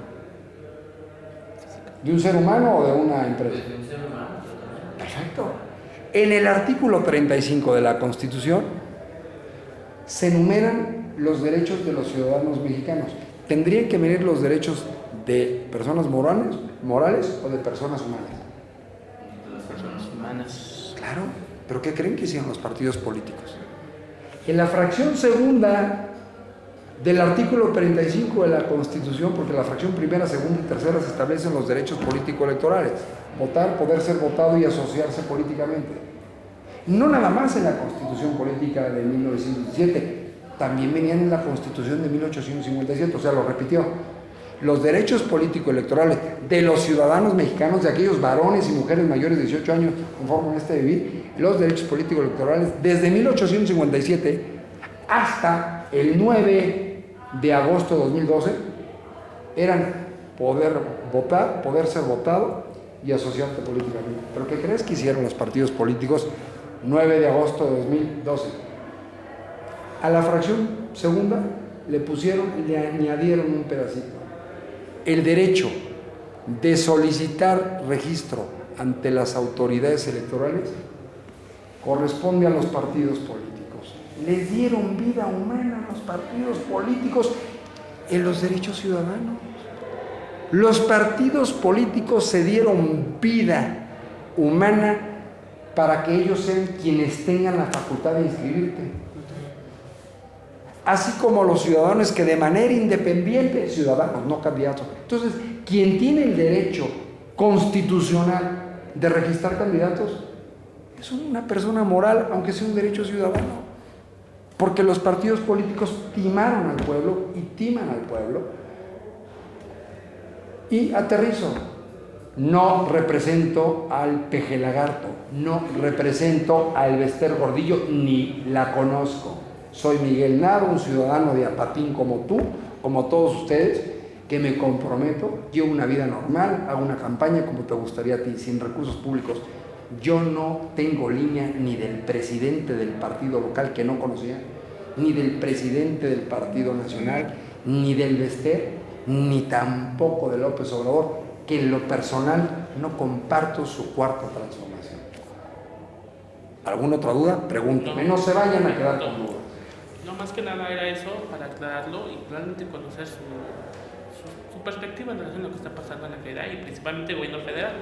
¿De un ser humano o de una empresa? De un ser humano. Perfecto. En el artículo 35 de la Constitución se enumeran los derechos de los ciudadanos mexicanos. Tendrían que venir los derechos de personas morales o de personas humanas. De las personas humanas. Claro, pero ¿qué creen que hicieron los partidos políticos? En la fracción segunda del artículo 35 de la Constitución, porque la fracción primera, segunda y tercera se establecen los derechos político-electorales: votar, poder ser votado y asociarse políticamente. No nada más en la Constitución Política de 1917, también venían en la Constitución de 1857, o sea, lo repitió. Los derechos político-electorales de los ciudadanos mexicanos, de aquellos varones y mujeres mayores de 18 años, conforme a este vivir, los derechos político-electorales desde 1857 hasta el 9 de agosto de 2012 eran poder votar, poder ser votado y asociarte políticamente. ¿Pero qué crees que hicieron los partidos políticos 9 de agosto de 2012? A la fracción segunda le añadieron un pedacito: el derecho de solicitar registro ante las autoridades electorales corresponde a los partidos políticos. Les dieron vida humana a los partidos políticos en los derechos ciudadanos. Los partidos políticos se dieron vida humana para que ellos sean quienes tengan la facultad de inscribirte. Así como los ciudadanos que de manera independiente, ciudadanos, no candidatos. Entonces, quien tiene el derecho constitucional de registrar candidatos es una persona moral, aunque sea un derecho ciudadano. Porque los partidos políticos timaron al pueblo y timan al pueblo. Y aterrizo: no represento al Peje Lagarto, no represento al Bester Gordillo, ni la conozco. Soy Miguel Nava, un ciudadano de Apatín como tú, como todos ustedes, que me comprometo, llevo una vida normal, hago una campaña como te gustaría a ti, sin recursos públicos. Yo no tengo línea ni del presidente del partido local que no conocía, ni del presidente del partido nacional, ni del Bester, ni tampoco de López Obrador, que en lo personal no comparto su cuarta transformación. ¿Alguna otra duda? Pregúntame, no se vayan a quedar con dudas. No, más que nada era eso, para aclararlo y realmente conocer su perspectiva en relación a lo que está pasando en la federal y principalmente el gobierno federal.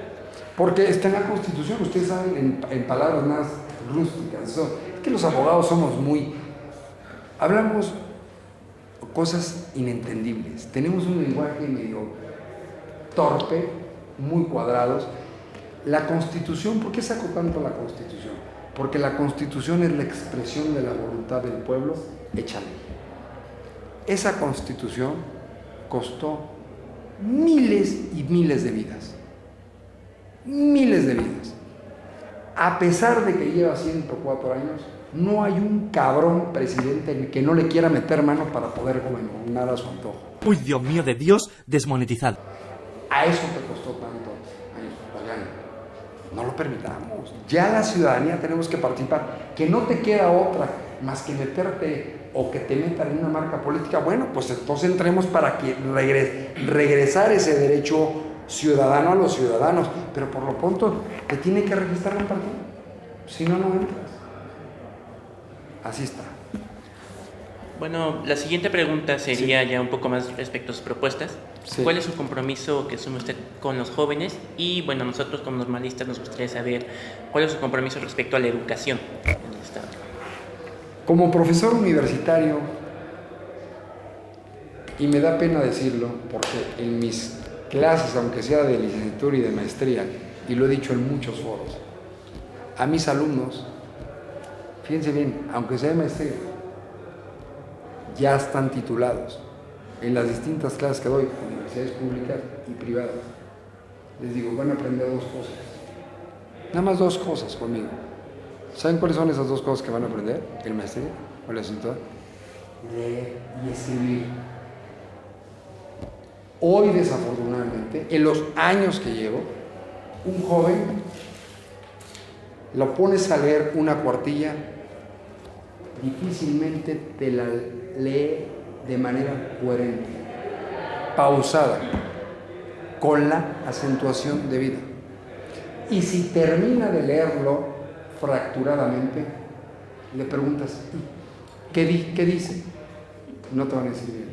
Porque está en la Constitución, ustedes saben, en palabras más rústicas, es que los abogados somos hablamos cosas inentendibles, tenemos un lenguaje medio torpe, muy cuadrados. La Constitución, ¿por qué saco tanto la Constitución? Porque la Constitución es la expresión de la voluntad del pueblo hecha ley. Esa Constitución costó miles y miles de vidas. Miles de vidas. A pesar de que lleva 104 años, no hay un cabrón presidente que no le quiera meter mano para poder gobernar a su antojo. Uy, Dios mío de Dios, desmonetizado. A eso te costó tanto años, Fabián. No lo permitamos. Ya la ciudadanía tenemos que participar. Que no te queda otra más que meterte o que te metan en una marca política. Bueno, pues entonces entremos para que regresar ese derecho ciudadano a los ciudadanos. Pero por lo pronto te tiene que registrar un partido. Si no, no entras. Así está. Bueno, la siguiente pregunta sería ya un poco más respecto a sus propuestas. Sí. ¿Cuál es su compromiso que asume usted con los jóvenes? Y bueno, nosotros como normalistas nos gustaría saber cuál es su compromiso respecto a la educación en el Estado. Como profesor universitario, y me da pena decirlo, porque en mis clases, aunque sea de licenciatura y de maestría, y lo he dicho en muchos foros, a mis alumnos, fíjense bien, aunque sea de maestría, ya están titulados en las distintas clases que doy, universidades públicas y privadas. Les digo, van a aprender dos cosas, nada más dos cosas conmigo. ¿Saben cuáles son esas dos cosas que van a aprender? El maestría o la licenciatura. Leer y escribir. Hoy, desafortunadamente, en los años que llevo, un joven lo pones a leer una cuartilla, difícilmente te la lee de manera coherente, pausada, con la acentuación debida. Y si termina de leerlo fracturadamente, le preguntas, ¿qué dice? No te van a decir bien.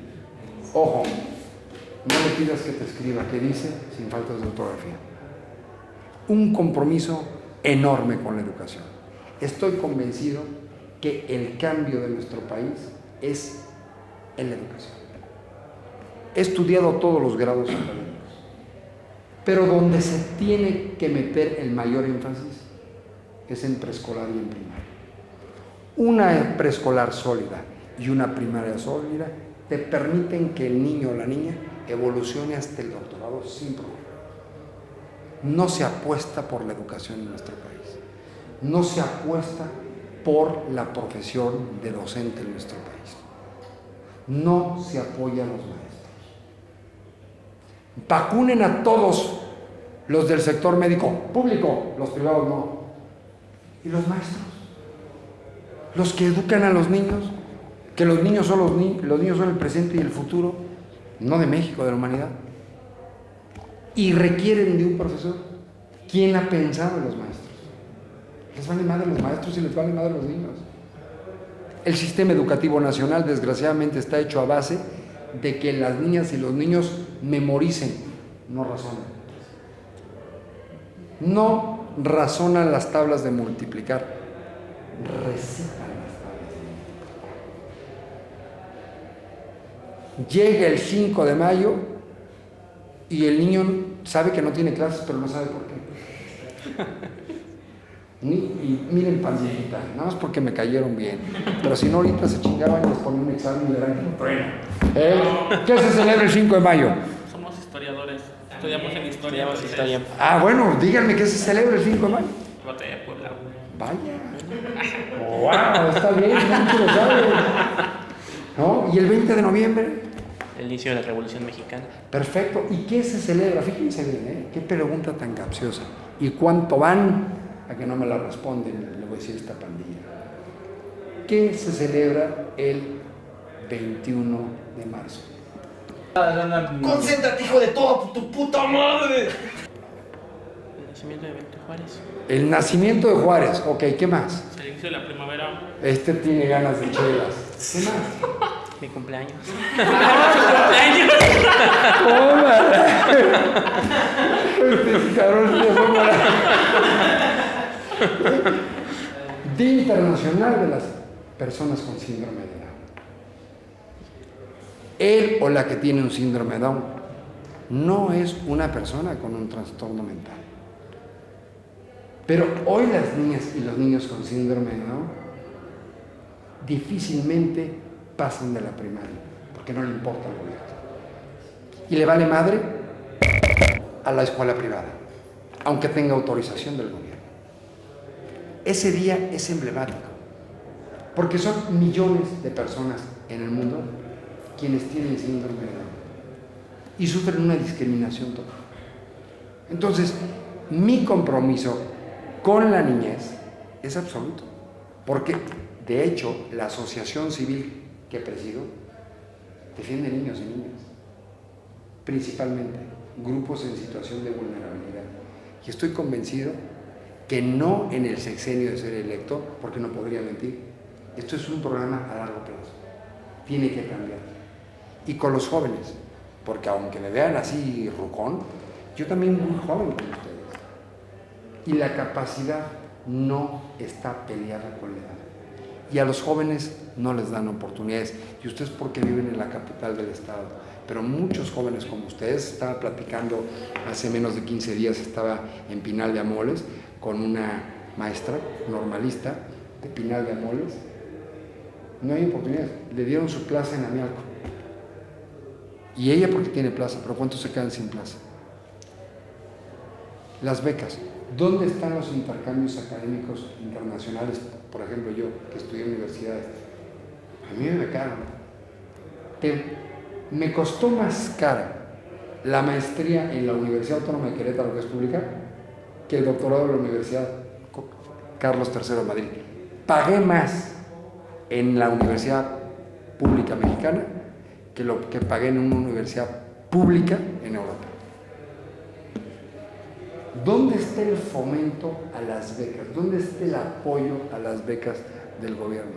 Ojo, no le pidas que te escriba qué dice sin faltas de ortografía. Un compromiso enorme con la educación. Estoy convencido que el cambio de nuestro país es en la educación. He estudiado todos los grados académicos, pero donde se tiene que meter el mayor énfasis es en preescolar y en primaria. Una preescolar sólida y una primaria sólida te permiten que el niño o la niña evolucione hasta el doctorado sin problema. No se apuesta por la educación en nuestro país. No se apuesta por la profesión de docente en nuestro país. No se apoya a los maestros. Vacunen a todos los del sector médico público, los privados no. ¿Y los maestros? Los que educan a los niños, que los niños son los niños son el presente y el futuro, no de México, de la humanidad. Y requieren de un profesor. ¿Quién ha pensado en los maestros? Les vale madre los maestros y les vale madre los niños. El sistema educativo nacional, desgraciadamente, está hecho a base de que las niñas y los niños memoricen, no razonan. No razonan las tablas de multiplicar, recitan las tablas de multiplicar. Llega el 5 de mayo y el niño sabe que no tiene clases, pero no sabe por qué. Y miren, pandillita, nada más porque me cayeron bien. Pero si no, ahorita se chingaban y les ponen un examen y verán que no truena. ¿Qué se celebra el 5 de mayo? Somos historiadores, estudiamos en historia. Ah, bueno, díganme qué se celebra el 5 de mayo. Batalla de Puebla. Vaya. Wow, está bien, mucho lo sabe. ¿No? ¿Y el 20 de noviembre? el inicio de la Revolución Mexicana. Perfecto. ¿Y qué se celebra? Fíjense bien, ¿eh? Qué pregunta tan capciosa. ¿Y cuánto van? A que no me la responden, le voy a decir esta pandilla. ¿Qué se celebra el 21 de marzo? ¡Concéntrate, hijo de toda tu puta madre! El nacimiento de Benito Juárez. El nacimiento de Juárez. Ok, ¿qué más? El inicio de la primavera. Este tiene ganas de chelas. ¿Qué más? Mi cumpleaños. Este cabrón se fue para... Día Internacional de las Personas con Síndrome de Down. Él o la que tiene un síndrome de Down no es una persona con un trastorno mental. Pero hoy las niñas y los niños con síndrome de Down difícilmente pasan de la primaria, porque no le importa el gobierno. Y le vale madre a la escuela privada, aunque tenga autorización del gobierno. Ese día es emblemático, porque son millones de personas en el mundo quienes tienen síndrome de Down y sufren una discriminación total. Entonces, mi compromiso con la niñez es absoluto, porque de hecho la asociación civil que presido defiende niños y niñas, principalmente grupos en situación de vulnerabilidad, y estoy convencido que no en el sexenio de ser electo, porque no podría mentir, esto es un programa a largo plazo, tiene que cambiar. Y con los jóvenes, porque aunque me vean así rucón, yo también muy joven con ustedes, y la capacidad no está peleada con la edad. Y a los jóvenes no les dan oportunidades. Y ustedes porque viven en la capital del estado. Pero muchos jóvenes como ustedes, estaba platicando hace menos de 15 días, estaba en Pinal de Amoles con una maestra normalista de Pinal de Amoles. No hay oportunidades. Le dieron su plaza en Amialco. Y ella porque tiene plaza, pero ¿cuántos se quedan sin plaza? Las becas. ¿Dónde están los intercambios académicos internacionales? Por ejemplo, yo, que estudié en universidades, a mí me becaron. Me costó más cara la maestría en la Universidad Autónoma de Querétaro, que es pública, que el doctorado de la Universidad Carlos III de Madrid. Pagué más en la Universidad Pública Mexicana que lo que pagué en una universidad pública en Europa. ¿Dónde está el fomento a las becas? ¿Dónde está el apoyo a las becas del gobierno?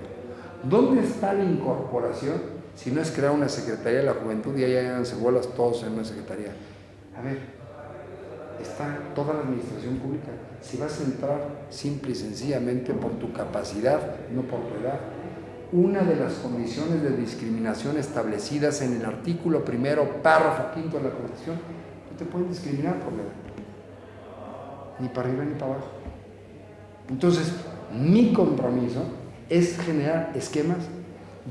¿Dónde está la incorporación? Si no es crear una Secretaría de la Juventud y ahí háganse bolas todos en una Secretaría. A ver, está toda la administración pública. Si vas a entrar simple y sencillamente por tu capacidad, no por tu edad. Una de las condiciones de discriminación establecidas en el artículo 1, párrafo 5 de la Constitución, no te pueden discriminar por la edad. Ni para arriba ni para abajo. Entonces, mi compromiso es generar esquemas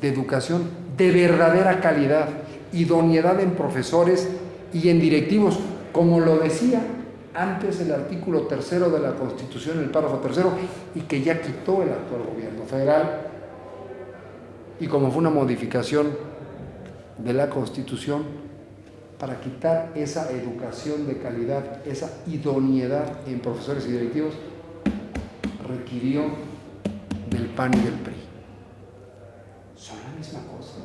de educación de verdadera calidad, idoneidad en profesores y en directivos, como lo decía antes el artículo 3 de la Constitución, el párrafo 3, y que ya quitó el actual gobierno federal, y como fue una modificación de la Constitución, para quitar esa educación de calidad, esa idoneidad en profesores y directivos, requirió del PAN y del PRI. Son la misma cosa.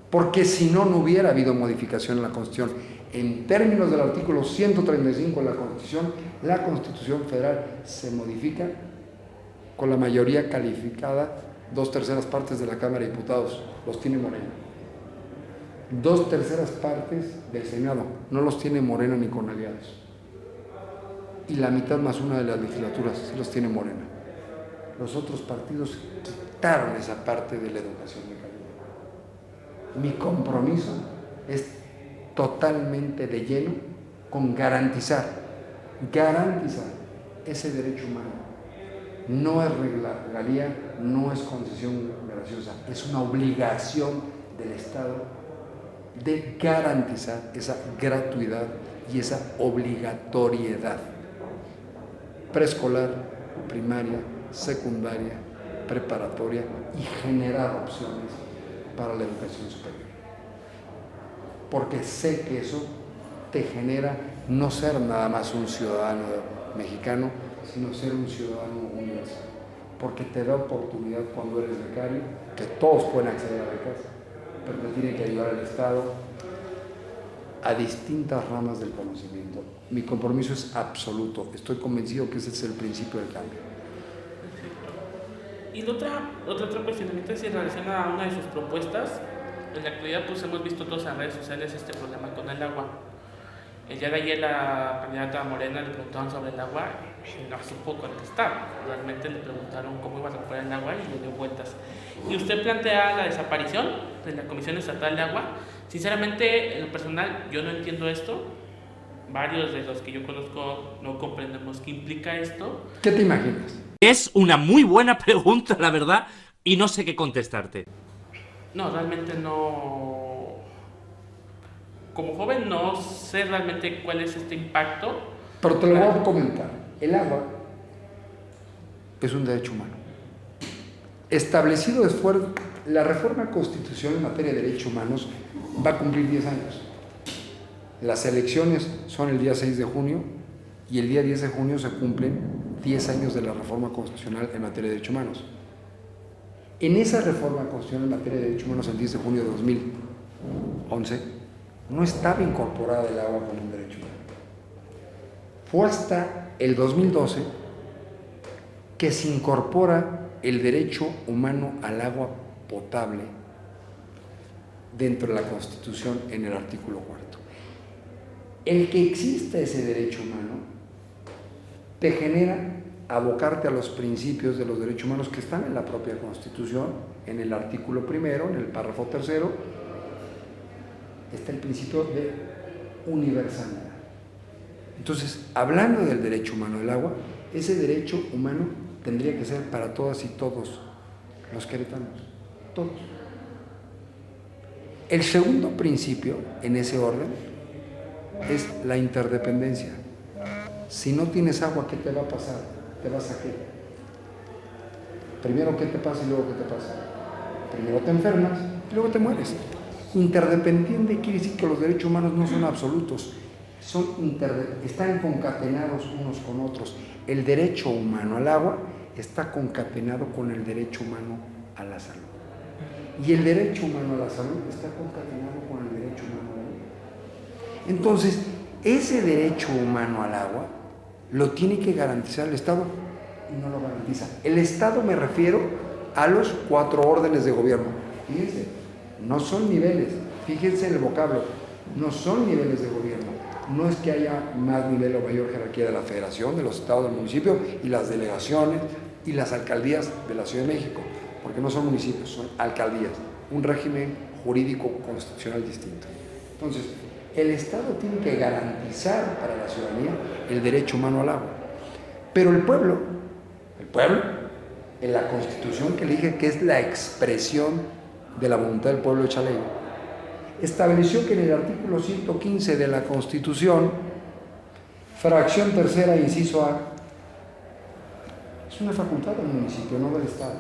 Porque si no, no hubiera habido modificación en la Constitución. En términos del artículo 135 de la Constitución Federal se modifica con la mayoría calificada, 2/3 partes de la Cámara de Diputados, los tiene Morena. 2/3 partes del Senado, no los tiene Morena ni con aliados. Y la mitad más una de las legislaturas, sí los tiene Morena. Los otros partidos quitaron esa parte de la educación de calidad. Mi compromiso es totalmente de lleno con garantizar ese derecho humano. No es regalía, no es concesión graciosa, es una obligación del Estado de garantizar esa gratuidad y esa obligatoriedad. Preescolar, primaria, secundaria, preparatoria y generar opciones para la educación superior. porque sé que eso te genera no ser nada más un ciudadano mexicano, sino ser un ciudadano universal, porque te da oportunidad cuando eres becario, que todos pueden acceder a becas, pero te tiene que ayudar el Estado a distintas ramas del conocimiento. Mi compromiso es absoluto, estoy convencido que ese es el principio del cambio. Y otro cuestionamiento es en relación a una de sus propuestas. En la actualidad pues hemos visto todos en redes sociales este problema con el agua. El día de ayer la candidata Morena le preguntaron sobre el agua y no supo contestar. Realmente le preguntaron cómo iba a recuperar el agua y le dio vueltas. Y usted plantea la desaparición de la Comisión Estatal de Agua. Sinceramente, en lo personal, yo no entiendo esto. Varios de los que yo conozco no comprendemos qué implica esto. ¿Qué te imaginas? Es una muy buena pregunta, la verdad, y no sé qué contestarte. No, realmente no. Como joven no sé realmente cuál es este impacto. Pero te lo voy a comentar. El agua es un derecho humano. Establecido después, la reforma constitucional en materia de derechos humanos va a cumplir 10 años. Las elecciones son el día 6 de junio y el día 10 de junio se cumplen 10 años de la reforma constitucional en materia de derechos humanos. En esa reforma constitucional en materia de derechos humanos, el 10 de junio de 2011, no estaba incorporada el agua como un derecho humano. Fue hasta el 2012 que se incorpora el derecho humano al agua potable dentro de la Constitución en el artículo 4. El que exista ese derecho humano te genera abocarte a los principios de los derechos humanos que están en la propia Constitución, en el artículo primero, en el párrafo tercero, está el principio de universalidad. Entonces, hablando del derecho humano del agua, ese derecho humano tendría que ser para todas y todos los queretanos, todos. El segundo principio en ese orden es la interdependencia. Si no tienes agua, ¿qué te va a pasar? ¿Te vas a qué? Primero, ¿qué te pasa y luego qué te pasa? Primero te enfermas y luego te mueres. Interdependiente quiere decir que los derechos humanos no son absolutos, están concatenados unos con otros. El derecho humano al agua está concatenado con el derecho humano a la salud. Y el derecho humano a la salud está concatenado con el derecho humano a la vida. Entonces, ese derecho humano al agua lo tiene que garantizar el Estado y no lo garantiza. El Estado me refiero a los 4 órdenes de gobierno. Fíjense, no son niveles, fíjense en el vocablo, no son niveles de gobierno. No es que haya más nivel o mayor jerarquía de la federación, de los estados, del municipio y las delegaciones y las alcaldías de la Ciudad de México, porque no son municipios, son alcaldías, un régimen jurídico constitucional distinto. Entonces, el Estado tiene que garantizar para la ciudadanía el derecho humano al agua. Pero el pueblo, en la Constitución que elige, que es la expresión de la voluntad del pueblo hecha ley, estableció que en el artículo 115 de la Constitución, fracción tercera, inciso A, es una facultad del municipio, no del Estado.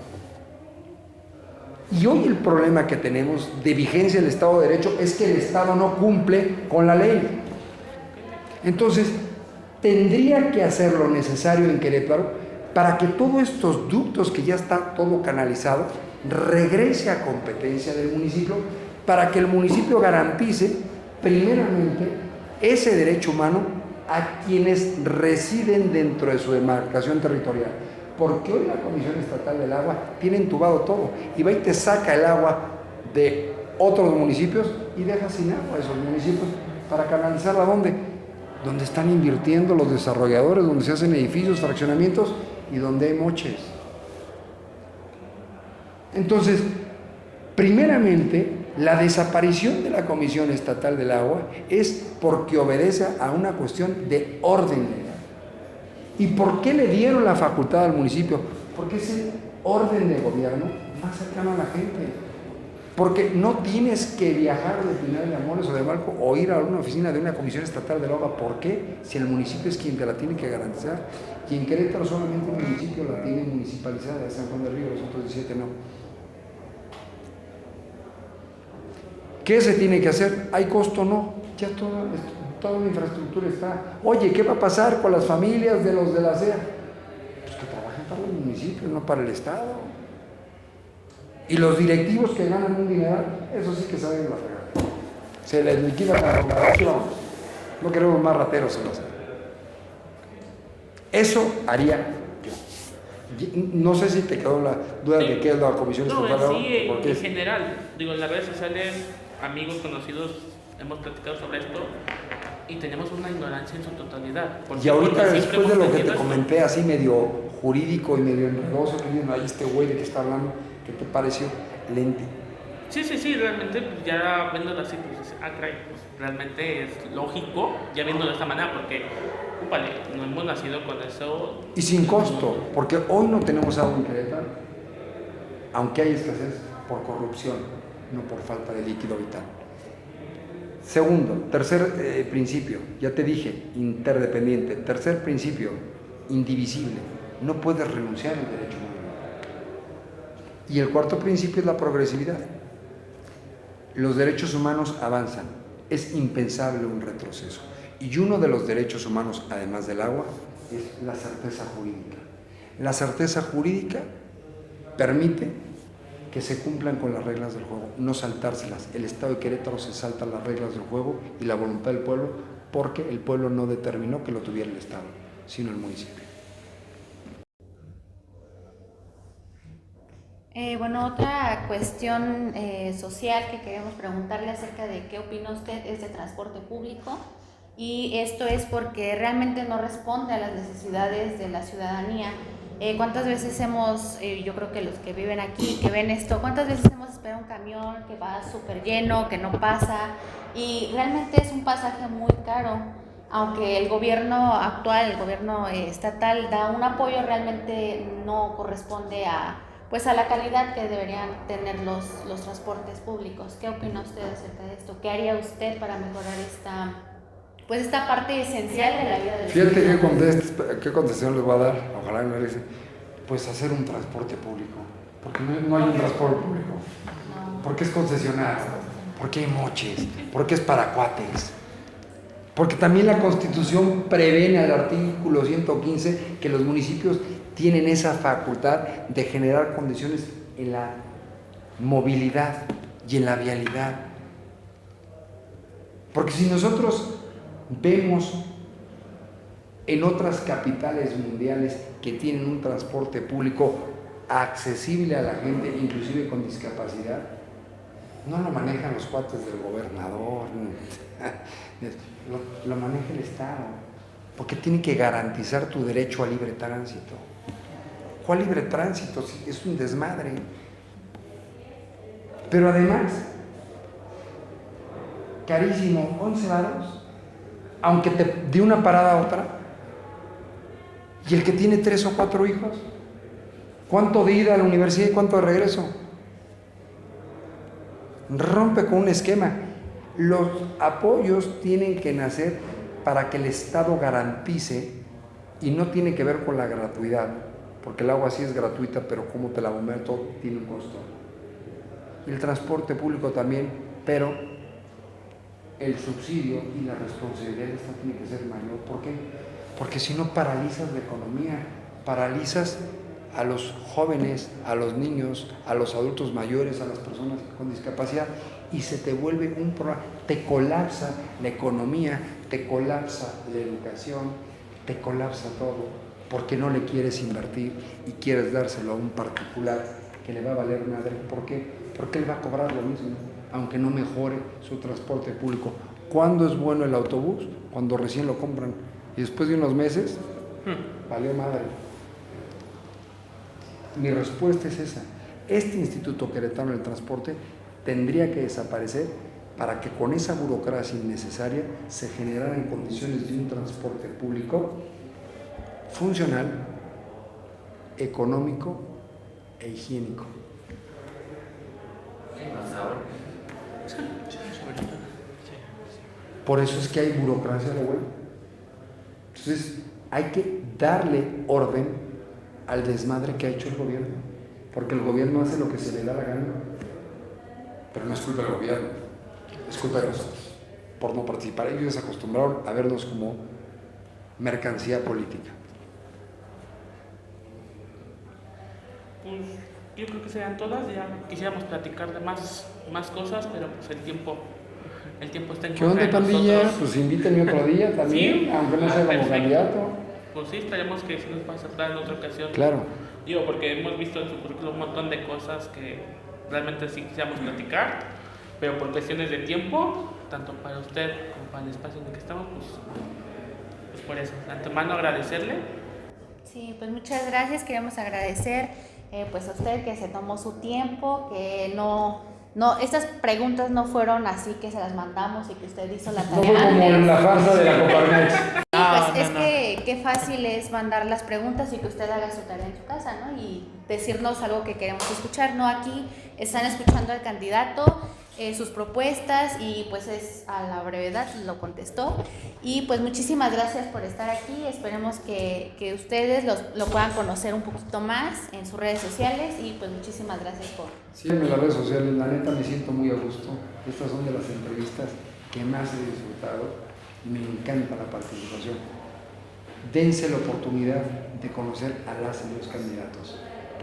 Y hoy el problema que tenemos de vigencia del Estado de Derecho es que el Estado no cumple con la ley. Entonces, tendría que hacer lo necesario en Querétaro para que todos estos ductos que ya está todo canalizado regrese a competencia del municipio, para que el municipio garantice primeramente ese derecho humano a quienes residen dentro de su demarcación territorial. Porque hoy la Comisión Estatal del Agua tiene entubado todo y va y te saca el agua de otros municipios y deja sin agua a esos municipios para canalizarla ¿dónde? Donde están invirtiendo los desarrolladores, donde se hacen edificios, fraccionamientos y donde hay moches. Entonces, primeramente, la desaparición de la Comisión Estatal del Agua es porque obedece a una cuestión de orden legal. ¿Y por qué le dieron la facultad al municipio? Porque es el orden de gobierno más cercano a la gente. Porque no tienes que viajar de Pinar de Amores o de Malco o ir a una oficina de una Comisión Estatal del Agua. ¿Por qué? Si el municipio es quien te la tiene que garantizar. Y en Querétaro solamente el municipio la tiene municipalizada, de San Juan del Río, los otros 17 no. ¿Qué se tiene que hacer? ¿Hay costo? No. Ya toda la infraestructura está. Oye, ¿qué va a pasar con las familias de los de la SEA? Pues que trabajen para los municipios, no para el Estado. Y los directivos que ganan un dineral, eso sí que saben la fregada. Se les liquida la congregación. No queremos más rateros en la SEA. Eso haría yo. No sé si te quedó la duda de qué es la comisión estatal. Sí, en general, digo, en las redes sociales, amigos, conocidos, hemos platicado sobre esto y tenemos una ignorancia en su totalidad. Y ahorita, después de lo que te comenté, así medio jurídico y medio enredoso, que dicen, ahí este güey de que está hablando, ¿qué te pareció? Lente. Sí, realmente, pues, ya viéndolo así, pues, pues, realmente es lógico, ya viéndolo de esta manera, porque, vale, no hemos nacido con eso. Y sin costo, porque hoy no tenemos agua en Querétaro, aunque hay escasez por corrupción, no por falta de líquido vital. Segundo, tercer principio, ya te dije, interdependiente. Tercer principio, indivisible, no puedes renunciar al derecho humano. Y el cuarto principio es la progresividad. Los derechos humanos avanzan, es impensable un retroceso. Y uno de los derechos humanos, además del agua, es la certeza jurídica. La certeza jurídica permite que se cumplan con las reglas del juego, no saltárselas. El Estado de Querétaro se salta las reglas del juego y la voluntad del pueblo, porque el pueblo no determinó que lo tuviera el Estado, sino el municipio. Bueno, otra cuestión social que queremos preguntarle acerca de qué opina usted es de transporte público, y esto es porque realmente no responde a las necesidades de la ciudadanía. ¿Cuántas veces hemos, yo creo que los que viven aquí, que ven esto, cuántas veces hemos esperado un camión que va súper lleno, que no pasa, y realmente es un pasaje muy caro? Aunque el gobierno actual, el gobierno estatal da un apoyo, realmente no corresponde a la calidad que deberían tener los transportes públicos. ¿Qué opina usted acerca de esto? ¿Qué haría usted para mejorar esta parte esencial de la vida del ciudadano? Fíjate qué contestación les voy a dar, ojalá me dice, pues hacer un transporte público, porque no hay un transporte público, porque es concesionario, porque hay moches, porque es para cuates, porque también la Constitución prevé en el artículo 115 que los municipios tienen esa facultad de generar condiciones en la movilidad y en la vialidad. Porque si nosotros vemos en otras capitales mundiales que tienen un transporte público accesible a la gente, inclusive con discapacidad, no lo manejan los cuates del gobernador, lo maneja el Estado, porque tiene que garantizar tu derecho a libre tránsito. ¿Cuál libre tránsito? Es un desmadre. Pero además, carísimo, 11 varos, aunque de una parada a otra. Y el que tiene 3 o 4 hijos, ¿cuánto de ida a la universidad y cuánto de regreso? Rompe con un esquema. Los apoyos tienen que nacer para que el Estado garantice, y no tiene que ver con la gratuidad, porque el agua sí es gratuita, pero cómo te la bombean, todo tiene un costo. Y el transporte público también, pero el subsidio y la responsabilidad esta tiene que ser mayor. ¿Por qué? Porque si no paralizas la economía, paralizas a los jóvenes, a los niños, a los adultos mayores, a las personas con discapacidad, y se te vuelve un problema, te colapsa la economía, te colapsa la educación, te colapsa todo, porque no le quieres invertir y quieres dárselo a un particular que le va a valer madre. ¿Por qué? Porque él va a cobrar lo mismo, aunque no mejore su transporte público. ¿Cuándo es bueno el autobús? Cuando recién lo compran, y después de unos meses, valió madre. Mi respuesta es esa. Este Instituto Queretano del Transporte tendría que desaparecer para que con esa burocracia innecesaria se generaran condiciones de un transporte público funcional, económico e higiénico. Por eso es que hay burocracia de vuelo. Entonces hay que darle orden al desmadre que ha hecho el gobierno, porque el gobierno hace lo que se le da la gana, pero no es culpa del gobierno, Es culpa de nosotros por no participar. Ellos se acostumbraron a vernos como mercancía política. Pues yo creo que sean todas, ya quisiéramos platicar de más cosas, pero pues el tiempo está en ¿Qué onda, contra de pandilla? nosotros. Pues invítenme otro día también, Sí. aunque no sea como Perfecto. candidato. Pues sí, esperemos que sí nos va a aceptar en otra ocasión. Claro. Digo, porque hemos visto en su currículum un montón de cosas que realmente sí quisiéramos platicar, pero por cuestiones de tiempo, tanto para usted como para el espacio en el que estamos, pues por eso, de antemano agradecerle. Sí, pues muchas gracias. Queremos agradecer pues a usted que se tomó su tiempo, que no, estas preguntas no fueron así que se las mandamos y que usted hizo la No tarea. fue como en la farsa de la Coparmex. Sí, pues es que qué fácil es mandar las preguntas y que usted haga su tarea en su casa, ¿no? Y decirnos algo que queremos escuchar, ¿no? Aquí están escuchando al candidato, sus propuestas y pues es a la brevedad lo contestó. Y pues muchísimas gracias por estar aquí. Esperemos que ustedes lo puedan conocer un poquito más en sus redes sociales y pues muchísimas gracias por... Síganme en las redes sociales, la neta me siento muy a gusto. Estas son de las entrevistas que más he disfrutado y me encanta la participación. Dense la oportunidad de conocer a las y los candidatos.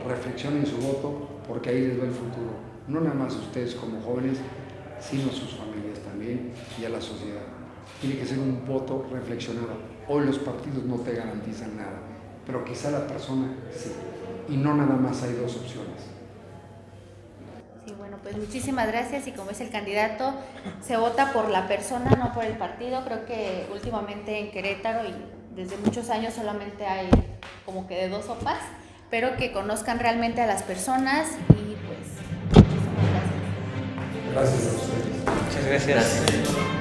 Reflexionen su voto porque ahí les va el futuro. No nada más ustedes como jóvenes, sino sus familias también y a la sociedad. Tiene que ser un voto reflexionado. Hoy los partidos no te garantizan nada, pero quizá la persona sí. Y no nada más hay dos opciones. Sí, bueno, pues muchísimas gracias y como es el candidato, se vota por la persona, no por el partido. Creo que últimamente en Querétaro y desde muchos años solamente hay como que de dos sopas, pero que conozcan realmente a las personas y pues muchísimas gracias. Gracias a ustedes. Muchas gracias.